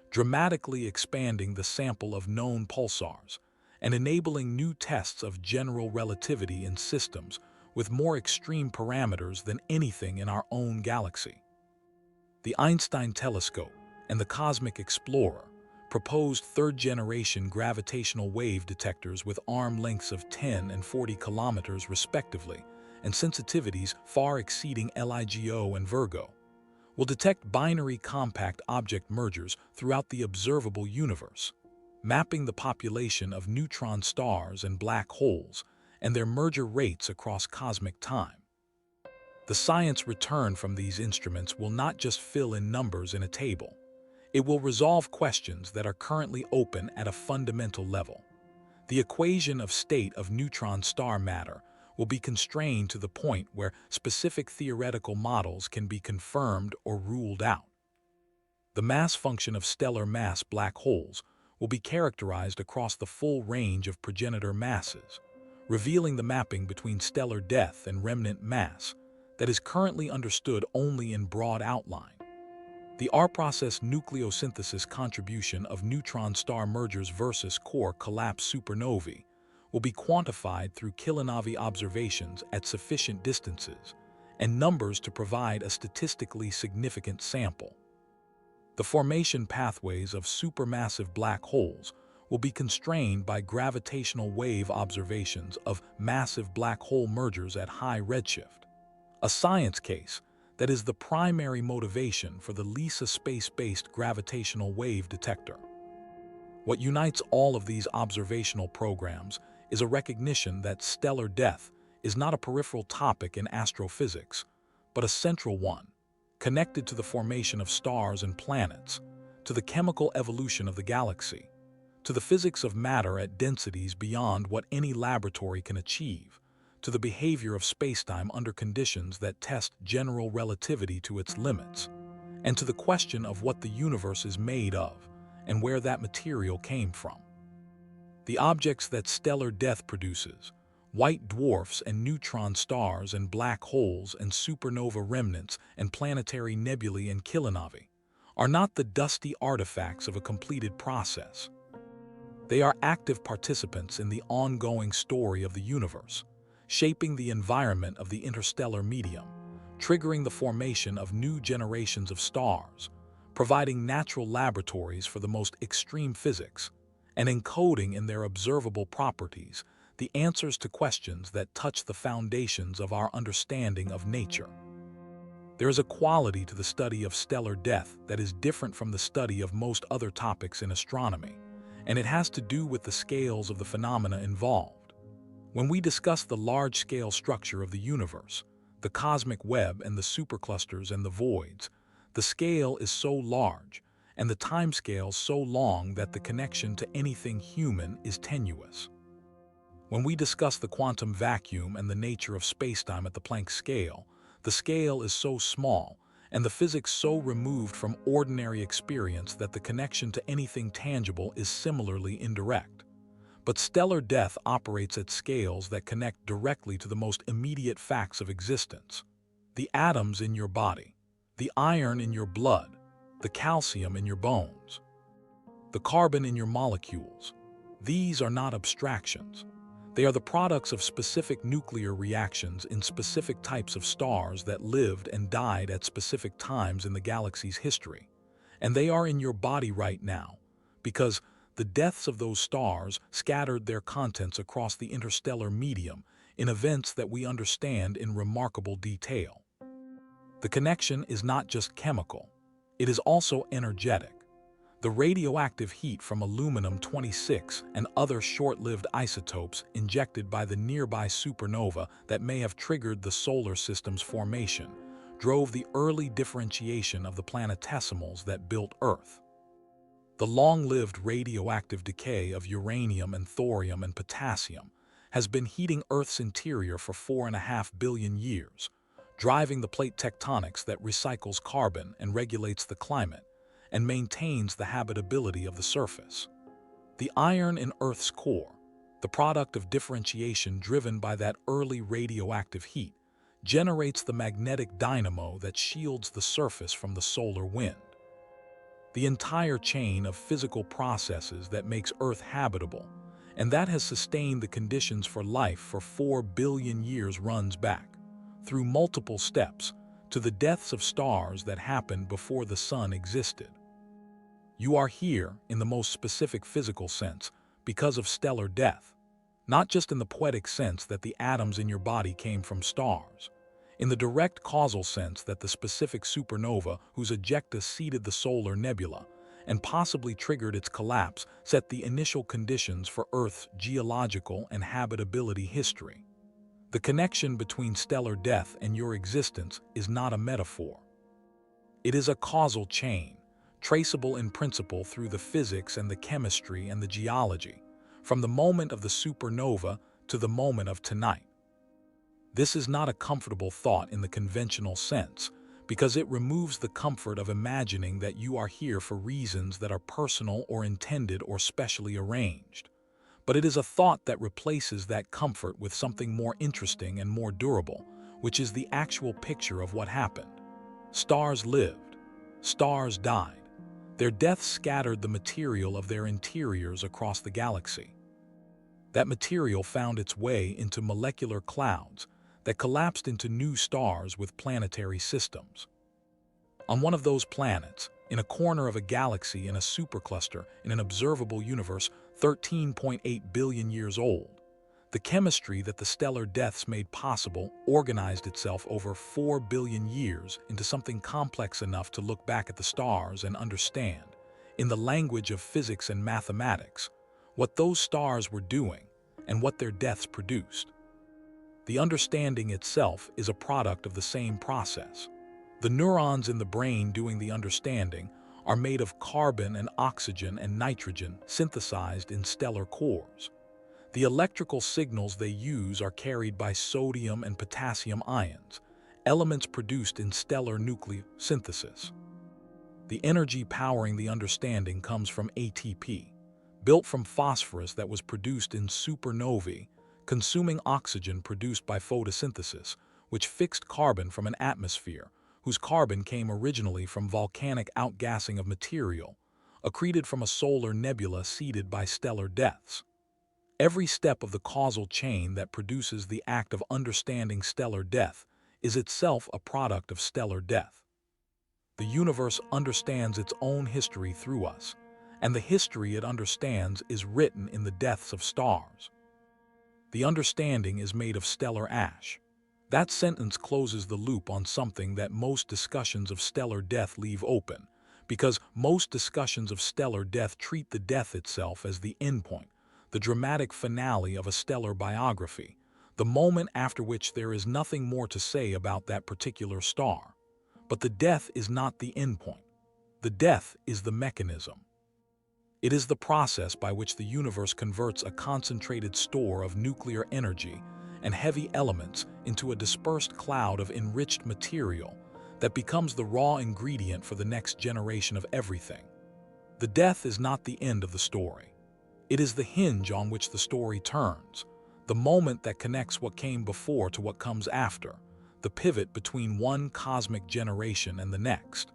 dramatically expanding the sample of known pulsars and enabling new tests of general relativity in systems with more extreme parameters than anything in our own galaxy. The Einstein telescope and the Cosmic Explorer proposed third-generation gravitational wave detectors with arm lengths of 10 and 40 kilometers respectively, and sensitivities far exceeding LIGO and Virgo, will detect binary compact object mergers throughout the observable universe, mapping the population of neutron stars and black holes and their merger rates across cosmic time. The science returned from these instruments will not just fill in numbers in a table. It will resolve questions that are currently open at a fundamental level. The equation of state of neutron star matter will be constrained to the point where specific theoretical models can be confirmed or ruled out. The mass function of stellar mass black holes will be characterized across the full range of progenitor masses, revealing the mapping between stellar death and remnant mass that is currently understood only in broad outline. The R-process nucleosynthesis contribution of neutron star mergers versus core collapse supernovae will be quantified through kilonovae observations at sufficient distances and numbers to provide a statistically significant sample. The formation pathways of supermassive black holes will be constrained by gravitational wave observations of massive black hole mergers at high redshift, a science case that is the primary motivation for the LISA space-based gravitational wave detector. What unites all of these observational programs is a recognition that stellar death is not a peripheral topic in astrophysics, but a central one, connected to the formation of stars and planets, to the chemical evolution of the galaxy, to the physics of matter at densities beyond what any laboratory can achieve, to the behavior of spacetime under conditions that test general relativity to its limits, and to the question of what the universe is made of and where that material came from. The objects that stellar death produces, white dwarfs and neutron stars and black holes and supernova remnants and planetary nebulae and kilonovae, are not the dusty artifacts of a completed process. They are active participants in the ongoing story of the universe, shaping the environment of the interstellar medium, triggering the formation of new generations of stars, providing natural laboratories for the most extreme physics, and encoding in their observable properties the answers to questions that touch the foundations of our understanding of nature. There is a quality to the study of stellar death that is different from the study of most other topics in astronomy, and it has to do with the scales of the phenomena involved. When we discuss the large-scale structure of the universe, the cosmic web and the superclusters and the voids, the scale is so large and the timescale so long that the connection to anything human is tenuous. When we discuss the quantum vacuum and the nature of spacetime at the Planck scale, the scale is so small and the physics so removed from ordinary experience that the connection to anything tangible is similarly indirect. But stellar death operates at scales that connect directly to the most immediate facts of existence. The atoms in your body, the iron in your blood, the calcium in your bones, the carbon in your molecules. These are not abstractions. They are the products of specific nuclear reactions in specific types of stars that lived and died at specific times in the galaxy's history. And they are in your body right now, because the deaths of those stars scattered their contents across the interstellar medium in events that we understand in remarkable detail. The connection is not just chemical, it is also energetic. The radioactive heat from aluminum-26 and other short-lived isotopes injected by the nearby supernova that may have triggered the solar system's formation drove the early differentiation of the planetesimals that built Earth. The long-lived radioactive decay of uranium and thorium and potassium has been heating Earth's interior for 4.5 billion years, driving the plate tectonics that recycles carbon and regulates the climate and maintains the habitability of the surface. The iron in Earth's core, the product of differentiation driven by that early radioactive heat, generates the magnetic dynamo that shields the surface from the solar wind. The entire chain of physical processes that makes Earth habitable and that has sustained the conditions for life for 4 billion years runs back, through multiple steps, to the deaths of stars that happened before the sun existed. You are here, in the most specific physical sense, because of stellar death, not just in the poetic sense that the atoms in your body came from stars, in the direct causal sense that the specific supernova whose ejecta seeded the solar nebula and possibly triggered its collapse set the initial conditions for Earth's geological and habitability history. The connection between stellar death and your existence is not a metaphor. It is a causal chain, traceable in principle through the physics and the chemistry and the geology, from the moment of the supernova to the moment of tonight. This is not a comfortable thought in the conventional sense, because it removes the comfort of imagining that you are here for reasons that are personal or intended or specially arranged. But it is a thought that replaces that comfort with something more interesting and more durable, which is the actual picture of what happened. Stars lived. Stars died. Their death scattered the material of their interiors across the galaxy. That material found its way into molecular clouds that collapsed into new stars with planetary systems. On one of those planets, in a corner of a galaxy in a supercluster in an observable universe 13.8 billion years old, the chemistry that the stellar deaths made possible organized itself over 4 billion years into something complex enough to look back at the stars and understand, in the language of physics and mathematics, what those stars were doing and what their deaths produced. The understanding itself is a product of the same process. The neurons in the brain doing the understanding are made of carbon and oxygen and nitrogen synthesized in stellar cores. The electrical signals they use are carried by sodium and potassium ions, elements produced in stellar nucleosynthesis. The energy powering the understanding comes from ATP, built from phosphorus that was produced in supernovae, consuming oxygen produced by photosynthesis, which fixed carbon from an atmosphere, whose carbon came originally from volcanic outgassing of material, accreted from a solar nebula seeded by stellar deaths. Every step of the causal chain that produces the act of understanding stellar death is itself a product of stellar death. The universe understands its own history through us, and the history it understands is written in the deaths of stars. The understanding is made of stellar ash. That sentence closes the loop on something that most discussions of stellar death leave open, because most discussions of stellar death treat the death itself as the endpoint, the dramatic finale of a stellar biography, the moment after which there is nothing more to say about that particular star. But the death is not the endpoint. The death is the mechanism. It is the process by which the universe converts a concentrated store of nuclear energy and heavy elements into a dispersed cloud of enriched material that becomes the raw ingredient for the next generation of everything. The death is not the end of the story. It is the hinge on which the story turns, the moment that connects what came before to what comes after, the pivot between one cosmic generation and the next.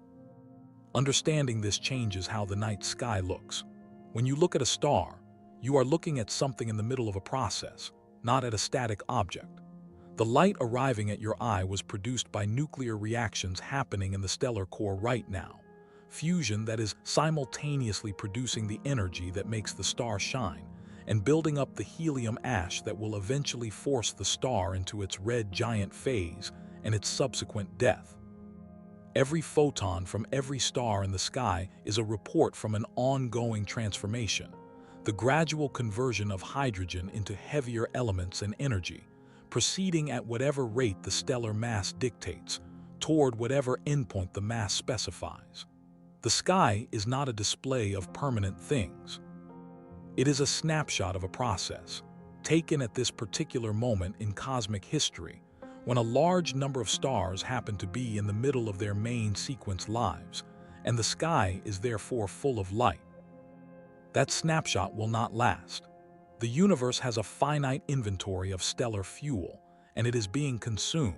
Understanding this changes how the night sky looks. When you look at a star, you are looking at something in the middle of a process, not at a static object. The light arriving at your eye was produced by nuclear reactions happening in the stellar core right now, fusion that is simultaneously producing the energy that makes the star shine and building up the helium ash that will eventually force the star into its red giant phase and its subsequent death. Every photon from every star in the sky is a report from an ongoing transformation, the gradual conversion of hydrogen into heavier elements and energy, proceeding at whatever rate the stellar mass dictates, toward whatever endpoint the mass specifies. The sky is not a display of permanent things. It is a snapshot of a process, taken at this particular moment in cosmic history, when a large number of stars happen to be in the middle of their main sequence lives, and the sky is therefore full of light. That snapshot will not last. The universe has a finite inventory of stellar fuel, and it is being consumed.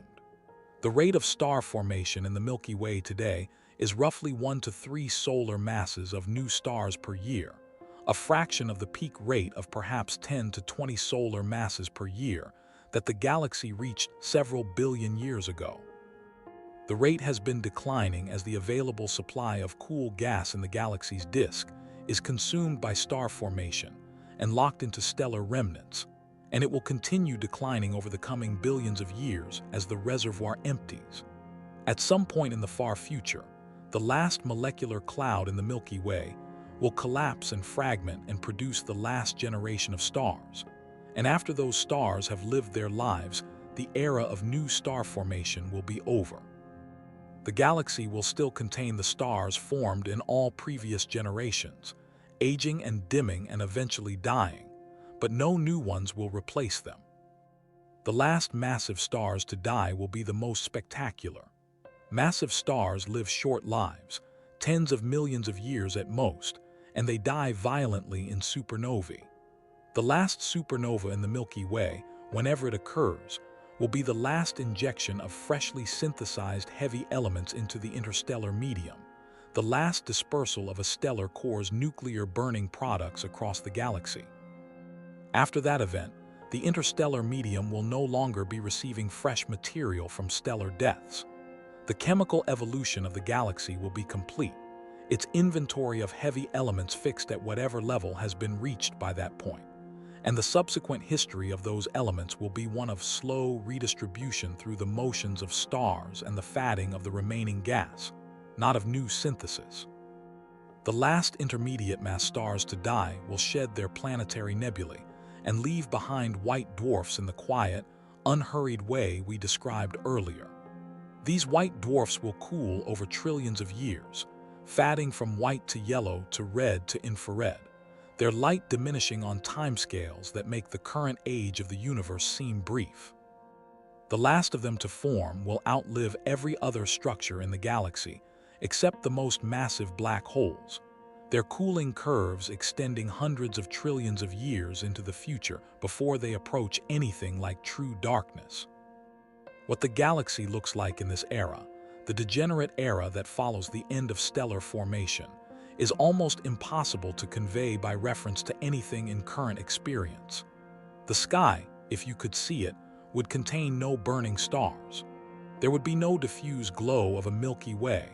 The rate of star formation in the Milky Way today is roughly 1 to 3 solar masses of new stars per year, a fraction of the peak rate of perhaps 10 to 20 solar masses per year that the galaxy reached several billion years ago. The rate has been declining as the available supply of cool gas in the galaxy's disk is consumed by star formation and locked into stellar remnants, and it will continue declining over the coming billions of years as the reservoir empties. At some point in the far future, the last molecular cloud in the Milky Way will collapse and fragment and produce the last generation of stars. And after those stars have lived their lives, the era of new star formation will be over. The galaxy will still contain the stars formed in all previous generations, aging and dimming and eventually dying, but no new ones will replace them. The last massive stars to die will be the most spectacular. Massive stars live short lives, tens of millions of years at most, and they die violently in supernovae. The last supernova in the Milky Way, whenever it occurs, will be the last injection of freshly synthesized heavy elements into the interstellar medium, the last dispersal of a stellar core's nuclear burning products across the galaxy. After that event, the interstellar medium will no longer be receiving fresh material from stellar deaths. The chemical evolution of the galaxy will be complete, its inventory of heavy elements fixed at whatever level has been reached by that point, and the subsequent history of those elements will be one of slow redistribution through the motions of stars and the fatting of the remaining gas, not of new synthesis. The last intermediate mass stars to die will shed their planetary nebulae and leave behind white dwarfs in the quiet, unhurried way we described earlier. These white dwarfs will cool over trillions of years, fatting from white to yellow to red to infrared, their light diminishing on timescales that make the current age of the universe seem brief. The last of them to form will outlive every other structure in the galaxy, except the most massive black holes, their cooling curves extending hundreds of trillions of years into the future before they approach anything like true darkness. What the galaxy looks like in this era, the degenerate era that follows the end of stellar formation, is almost impossible to convey by reference to anything in current experience. The sky, if you could see it, would contain no burning stars. There would be no diffuse glow of a Milky Way,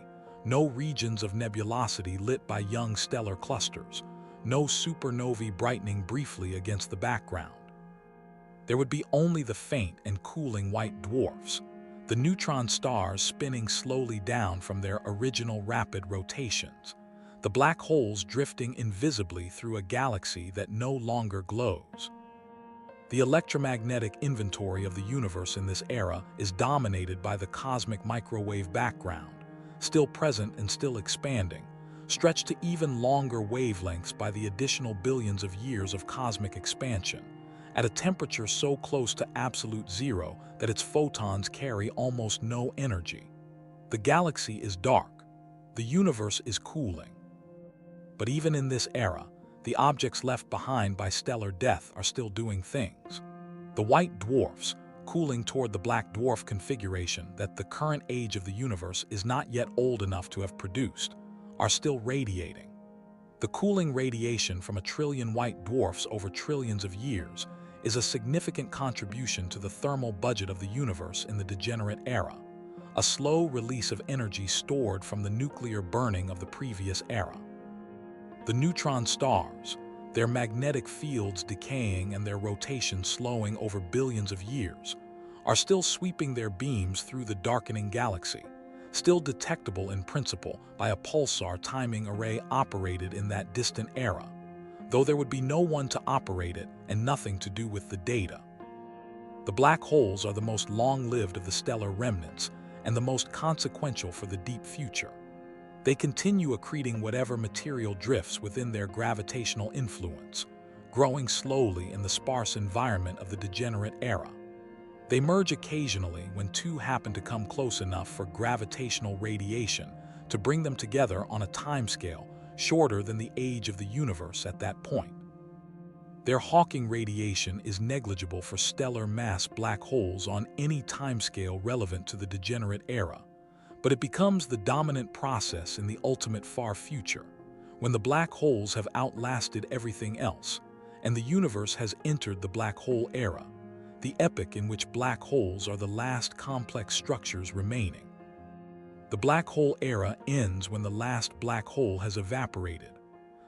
no regions of nebulosity lit by young stellar clusters, no supernovae brightening briefly against the background. There would be only the faint and cooling white dwarfs, the neutron stars spinning slowly down from their original rapid rotations, the black holes drifting invisibly through a galaxy that no longer glows. The electromagnetic inventory of the universe in this era is dominated by the cosmic microwave background, still present and still expanding, stretched to even longer wavelengths by the additional billions of years of cosmic expansion, at a temperature so close to absolute zero that its photons carry almost no energy. The galaxy is dark. The universe is cooling. But even in this era, the objects left behind by stellar death are still doing things. The white dwarfs, cooling toward the black dwarf configuration that the current age of the universe is not yet old enough to have produced, are still radiating. The cooling radiation from a trillion white dwarfs over trillions of years is a significant contribution to the thermal budget of the universe in the degenerate era, a slow release of energy stored from the nuclear burning of the previous era. The neutron stars, their magnetic fields decaying and their rotation slowing over billions of years, are still sweeping their beams through the darkening galaxy, still detectable in principle by a pulsar timing array operated in that distant era, though there would be no one to operate it and nothing to do with the data. The black holes are the most long-lived of the stellar remnants and the most consequential for the deep future. They continue accreting whatever material drifts within their gravitational influence, growing slowly in the sparse environment of the degenerate era. They merge occasionally when two happen to come close enough for gravitational radiation to bring them together on a timescale shorter than the age of the universe at that point. Their Hawking radiation is negligible for stellar mass black holes on any timescale relevant to the degenerate era, but it becomes the dominant process in the ultimate far future, when the black holes have outlasted everything else, and the universe has entered the black hole era, the epoch in which black holes are the last complex structures remaining. The black hole era ends when the last black hole has evaporated.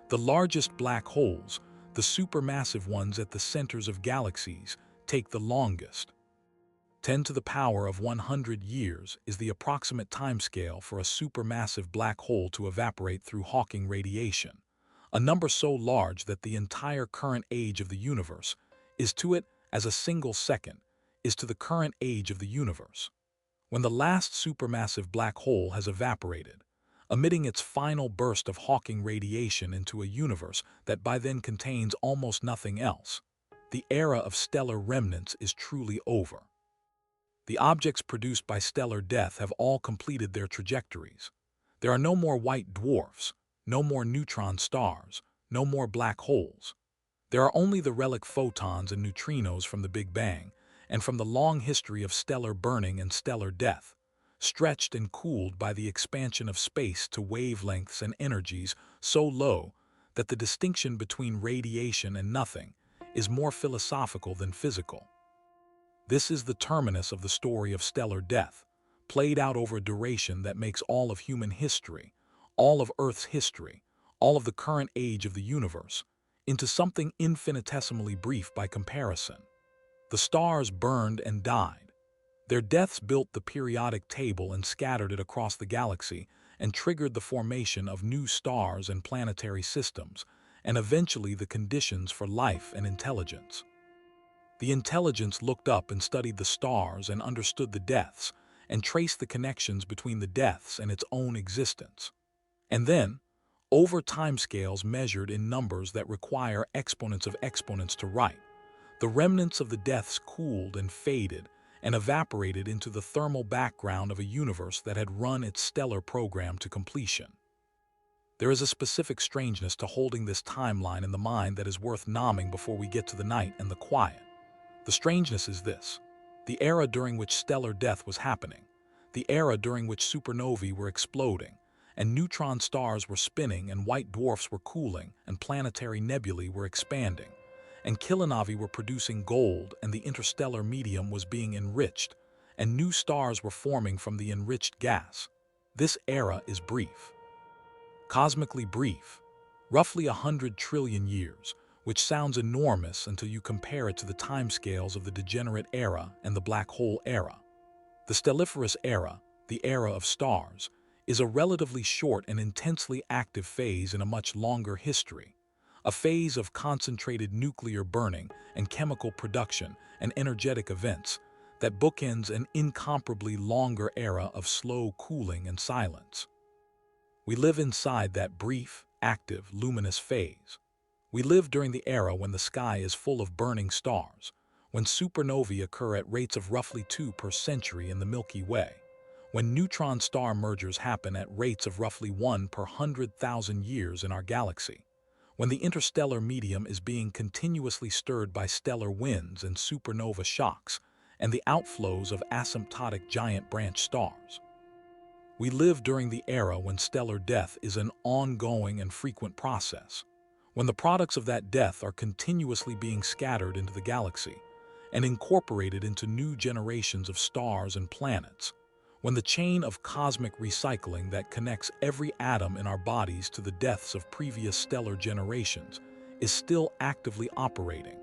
The largest black holes, the supermassive ones at the centers of galaxies, take the longest. 10 to the power of 100 years is the approximate timescale for a supermassive black hole to evaporate through Hawking radiation, a number so large that the entire current age of the universe is to it as a single second is to the current age of the universe. When the last supermassive black hole has evaporated, emitting its final burst of Hawking radiation into a universe that by then contains almost nothing else, the era of stellar remnants is truly over. The objects produced by stellar death have all completed their trajectories. There are no more white dwarfs, no more neutron stars, no more black holes. There are only the relic photons and neutrinos from the Big Bang, and from the long history of stellar burning and stellar death, stretched and cooled by the expansion of space to wavelengths and energies so low that the distinction between radiation and nothing is more philosophical than physical. This is the terminus of the story of stellar death, played out over a duration that makes all of human history, all of Earth's history, all of the current age of the universe, into something infinitesimally brief by comparison. The stars burned and died. Their deaths built the periodic table and scattered it across the galaxy and triggered the formation of new stars and planetary systems, and eventually the conditions for life and intelligence. The intelligence looked up and studied the stars and understood the deaths, and traced the connections between the deaths and its own existence. And then, over timescales measured in numbers that require exponents of exponents to write, the remnants of the deaths cooled and faded and evaporated into the thermal background of a universe that had run its stellar program to completion. There is a specific strangeness to holding this timeline in the mind that is worth nomming before we get to the night and the quiet. The strangeness is this: the era during which stellar death was happening, the era during which supernovae were exploding, and neutron stars were spinning, and white dwarfs were cooling, and planetary nebulae were expanding, and kilonovae were producing gold, and the interstellar medium was being enriched, and new stars were forming from the enriched gas. This era is brief. Cosmically brief, roughly 100 trillion years, which sounds enormous until you compare it to the timescales of the degenerate era and the black hole era. The stelliferous era, the era of stars, is a relatively short and intensely active phase in a much longer history, a phase of concentrated nuclear burning and chemical production and energetic events that bookends an incomparably longer era of slow cooling and silence. We live inside that brief, active, luminous phase. We live during the era when the sky is full of burning stars, when supernovae occur at rates of roughly 2 per century in the Milky Way, when neutron star mergers happen at rates of roughly 1 per 100,000 years in our galaxy, when the interstellar medium is being continuously stirred by stellar winds and supernova shocks, and the outflows of asymptotic giant branch stars. We live during the era when stellar death is an ongoing and frequent process, when the products of that death are continuously being scattered into the galaxy and incorporated into new generations of stars and planets, when the chain of cosmic recycling that connects every atom in our bodies to the deaths of previous stellar generations is still actively operating.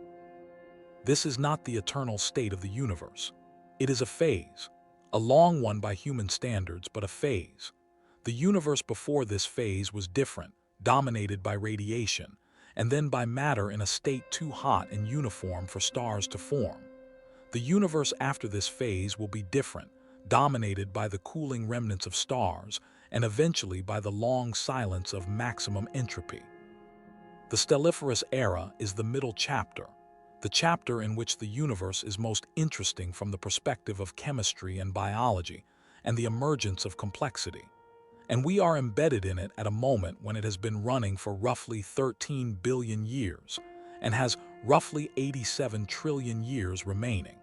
This is not the eternal state of the universe. It is a phase, a long one by human standards, but a phase. The universe before this phase was different, dominated by radiation, and then by matter in a state too hot and uniform for stars to form. The universe after this phase will be different, dominated by the cooling remnants of stars, and eventually by the long silence of maximum entropy. The stelliferous era is the middle chapter, the chapter in which the universe is most interesting from the perspective of chemistry and biology and the emergence of complexity. And we are embedded in it at a moment when it has been running for roughly 13 billion years and has roughly 87 trillion years remaining.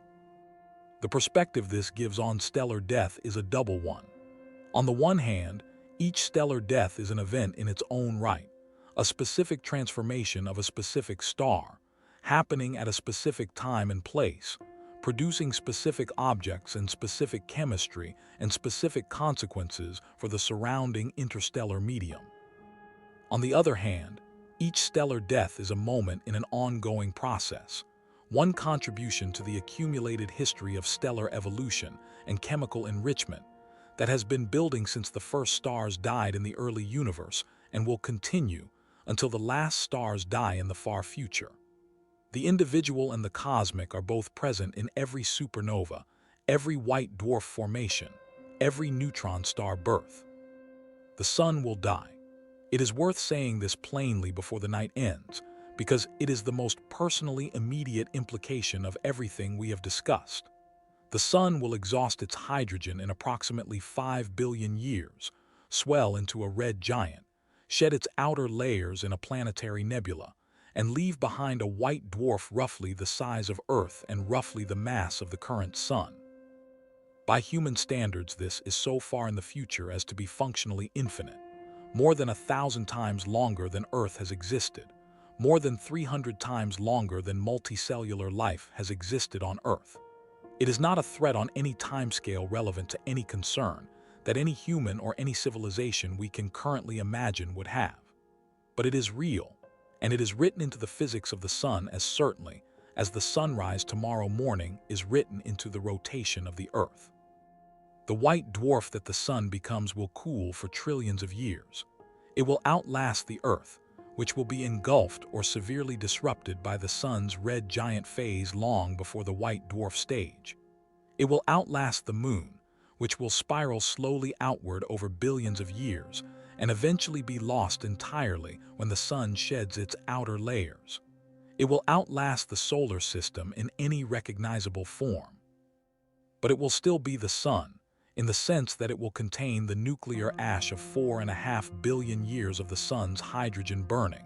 The perspective this gives on stellar death is a double one. On the one hand, each stellar death is an event in its own right, a specific transformation of a specific star, happening at a specific time and place, producing specific objects and specific chemistry and specific consequences for the surrounding interstellar medium. On the other hand, each stellar death is a moment in an ongoing process, one contribution to the accumulated history of stellar evolution and chemical enrichment that has been building since the first stars died in the early universe and will continue until the last stars die in the far future. The individual and the cosmic are both present in every supernova, every white dwarf formation, every neutron star birth. The sun will die. It is worth saying this plainly before the night ends, because it is the most personally immediate implication of everything we have discussed. The sun will exhaust its hydrogen in approximately 5 billion years, swell into a red giant, shed its outer layers in a planetary nebula, and leave behind a white dwarf roughly the size of Earth and roughly the mass of the current sun. By human standards, this is so far in the future as to be functionally infinite, more than 1,000 times longer than Earth has existed, more than 300 times longer than multicellular life has existed on Earth. It is not a threat on any timescale relevant to any concern that any human or any civilization we can currently imagine would have. But it is real, and it is written into the physics of the sun as certainly as the sunrise tomorrow morning is written into the rotation of the Earth. The white dwarf that the sun becomes will cool for trillions of years. It will outlast the Earth, which will be engulfed or severely disrupted by the sun's red giant phase long before the white dwarf stage. It will outlast the moon, which will spiral slowly outward over billions of years and eventually be lost entirely when the sun sheds its outer layers. It will outlast the solar system in any recognizable form. But it will still be the sun, in the sense that it will contain the nuclear ash of 4.5 billion years of the sun's hydrogen burning,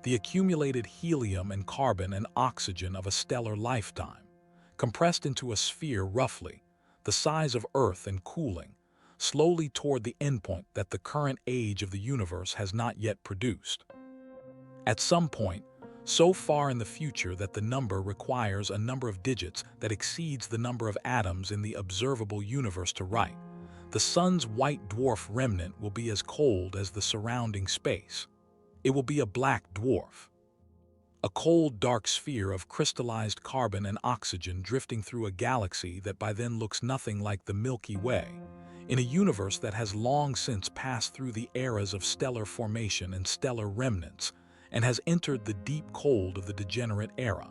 the accumulated helium and carbon and oxygen of a stellar lifetime, compressed into a sphere roughly the size of Earth and cooling, slowly toward the endpoint that the current age of the universe has not yet produced. At some point, so far in the future that the number requires a number of digits that exceeds the number of atoms in the observable universe to write, the sun's white dwarf remnant will be as cold as the surrounding space. It will be a black dwarf, a cold, dark sphere of crystallized carbon and oxygen drifting through a galaxy that by then looks nothing like the Milky Way, in a universe that has long since passed through the eras of stellar formation and stellar remnants, and has entered the deep cold of the degenerate era.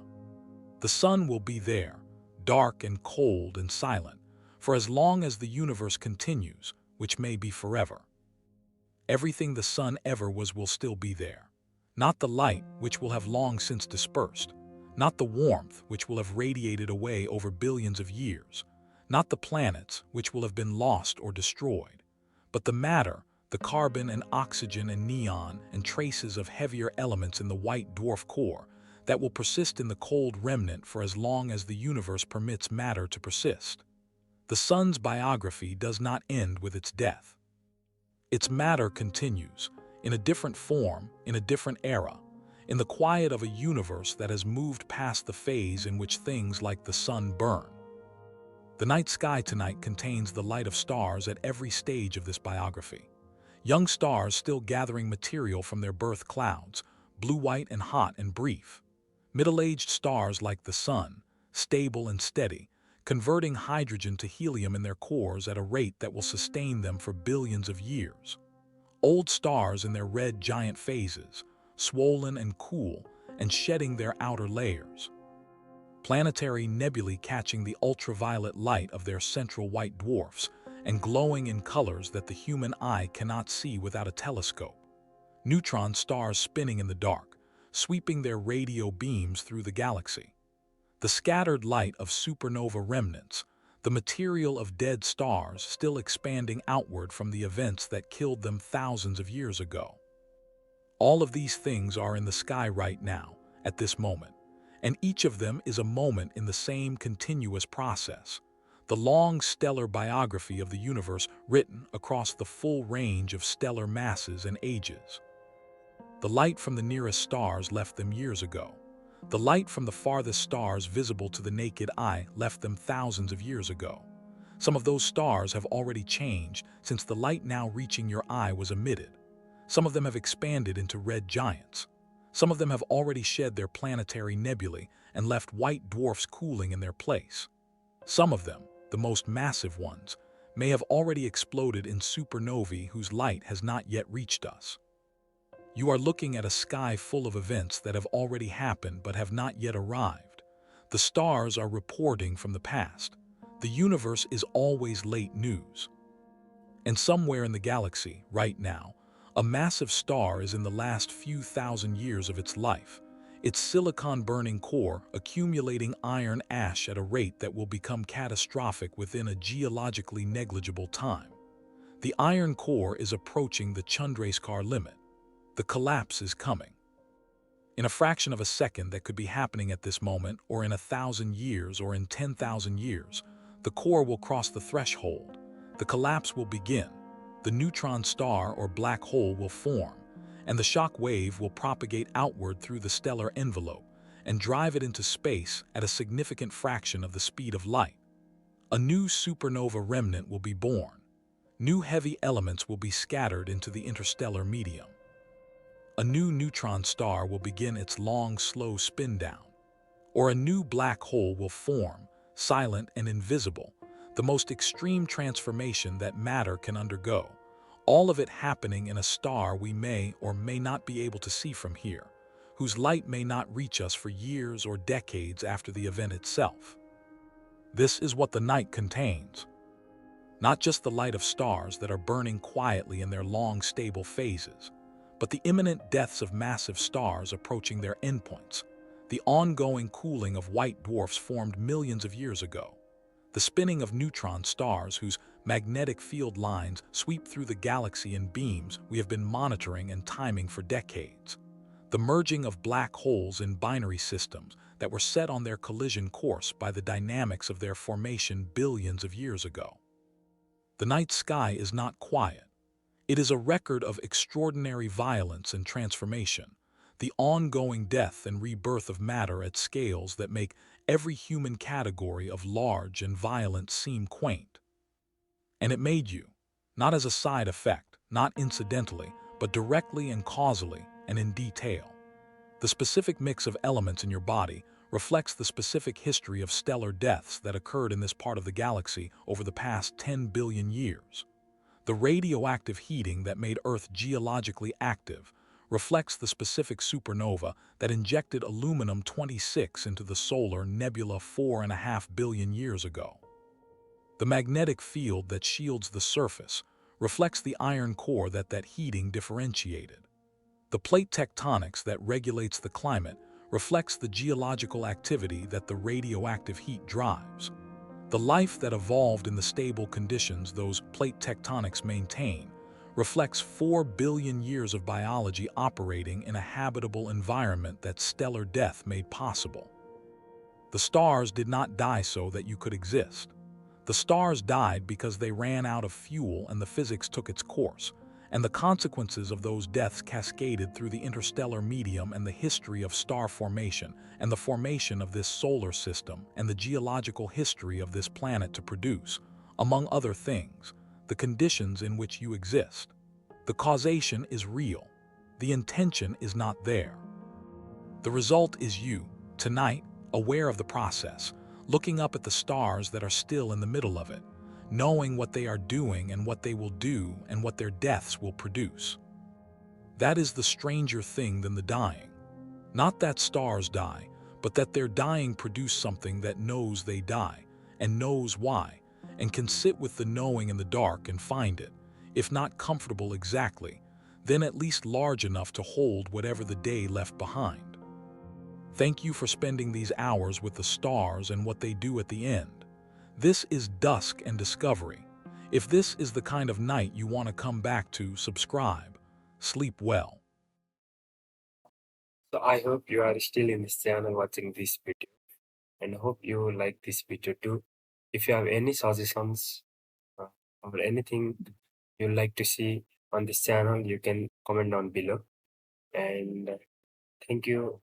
The sun will be there, dark and cold and silent, for as long as the universe continues, which may be forever. Everything the sun ever was will still be there. Not the light, which will have long since dispersed. Not the warmth, which will have radiated away over billions of years. Not the planets, which will have been lost or destroyed. But the matter, the carbon and oxygen and neon and traces of heavier elements in the white dwarf core that will persist in the cold remnant for as long as the universe permits matter to persist. The sun's biography does not end with its death. Its matter continues, in a different form, in a different era, in the quiet of a universe that has moved past the phase in which things like the sun burn. The night sky tonight contains the light of stars at every stage of this biography. Young stars still gathering material from their birth clouds, blue-white and hot and brief. Middle-aged stars like the sun, stable and steady, converting hydrogen to helium in their cores at a rate that will sustain them for billions of years. Old stars in their red giant phases, swollen and cool, and shedding their outer layers. Planetary nebulae catching the ultraviolet light of their central white dwarfs and glowing in colors that the human eye cannot see without a telescope. Neutron stars spinning in the dark, sweeping their radio beams through the galaxy. The scattered light of supernova remnants, the material of dead stars still expanding outward from the events that killed them thousands of years ago. All of these things are in the sky right now, at this moment, and each of them is a moment in the same continuous process, the long stellar biography of the universe written across the full range of stellar masses and ages. The light from the nearest stars left them years ago. The light from the farthest stars visible to the naked eye left them thousands of years ago. Some of those stars have already changed since the light now reaching your eye was emitted. Some of them have expanded into red giants. Some of them have already shed their planetary nebulae and left white dwarfs cooling in their place. Some of them, the most massive ones, may have already exploded in supernovae whose light has not yet reached us. You are looking at a sky full of events that have already happened but have not yet arrived. The stars are reporting from the past. The universe is always late news. And somewhere in the galaxy, right now, a massive star is in the last few thousand years of its life, its silicon-burning core accumulating iron ash at a rate that will become catastrophic within a geologically negligible time. The iron core is approaching the Chandrasekhar limit. The collapse is coming. In a fraction of a second that could be happening at this moment, or in 1,000 years, or in 10,000 years, the core will cross the threshold. The collapse will begin. The neutron star or black hole will form, and the shock wave will propagate outward through the stellar envelope and drive it into space at a significant fraction of the speed of light. A new supernova remnant will be born. New heavy elements will be scattered into the interstellar medium. A new neutron star will begin its long, slow spin down. Or a new black hole will form, silent and invisible, the most extreme transformation that matter can undergo, all of it happening in a star we may or may not be able to see from here, whose light may not reach us for years or decades after the event itself. This is what the night contains. Not just the light of stars that are burning quietly in their long, stable phases, but the imminent deaths of massive stars approaching their endpoints, the ongoing cooling of white dwarfs formed millions of years ago, the spinning of neutron stars whose magnetic field lines sweep through the galaxy in beams we have been monitoring and timing for decades, the merging of black holes in binary systems that were set on their collision course by the dynamics of their formation billions of years ago. The night sky is not quiet. It is a record of extraordinary violence and transformation, the ongoing death and rebirth of matter at scales that make every human category of large and violent seem quaint. And it made you, not as a side effect, not incidentally, but directly and causally and in detail. The specific mix of elements in your body reflects the specific history of stellar deaths that occurred in this part of the galaxy over the past 10 billion years. The radioactive heating that made Earth geologically active reflects the specific supernova that injected aluminum-26 into the solar nebula 4.5 billion years ago. The magnetic field that shields the surface reflects the iron core that heating differentiated. The plate tectonics that regulates the climate reflects the geological activity that the radioactive heat drives. The life that evolved in the stable conditions those plate tectonics maintain reflects 4 billion years of biology operating in a habitable environment that stellar death made possible. The stars did not die so that you could exist. The stars died because they ran out of fuel and the physics took its course, and the consequences of those deaths cascaded through the interstellar medium and the history of star formation and the formation of this solar system and the geological history of this planet to produce, among other things, the conditions in which you exist. The causation is real. The intention is not there. The result is you, tonight, aware of the process, looking up at the stars that are still in the middle of it, knowing what they are doing and what they will do and what their deaths will produce. That is the stranger thing than the dying. Not that stars die, but that their dying produce something that knows they die, and knows why, and can sit with the knowing in the dark and find it, if not comfortable exactly, then at least large enough to hold whatever the day left behind. Thank you for spending these hours with the stars and what they do at the end. This is Dusk and Discovery. If this is the kind of night you want to come back to, subscribe. Sleep well. So I hope you are still in this channel watching this video and hope you like this video too. If you have any suggestions uh, or anything you'd like to see on this channel, you can comment down below. and thank you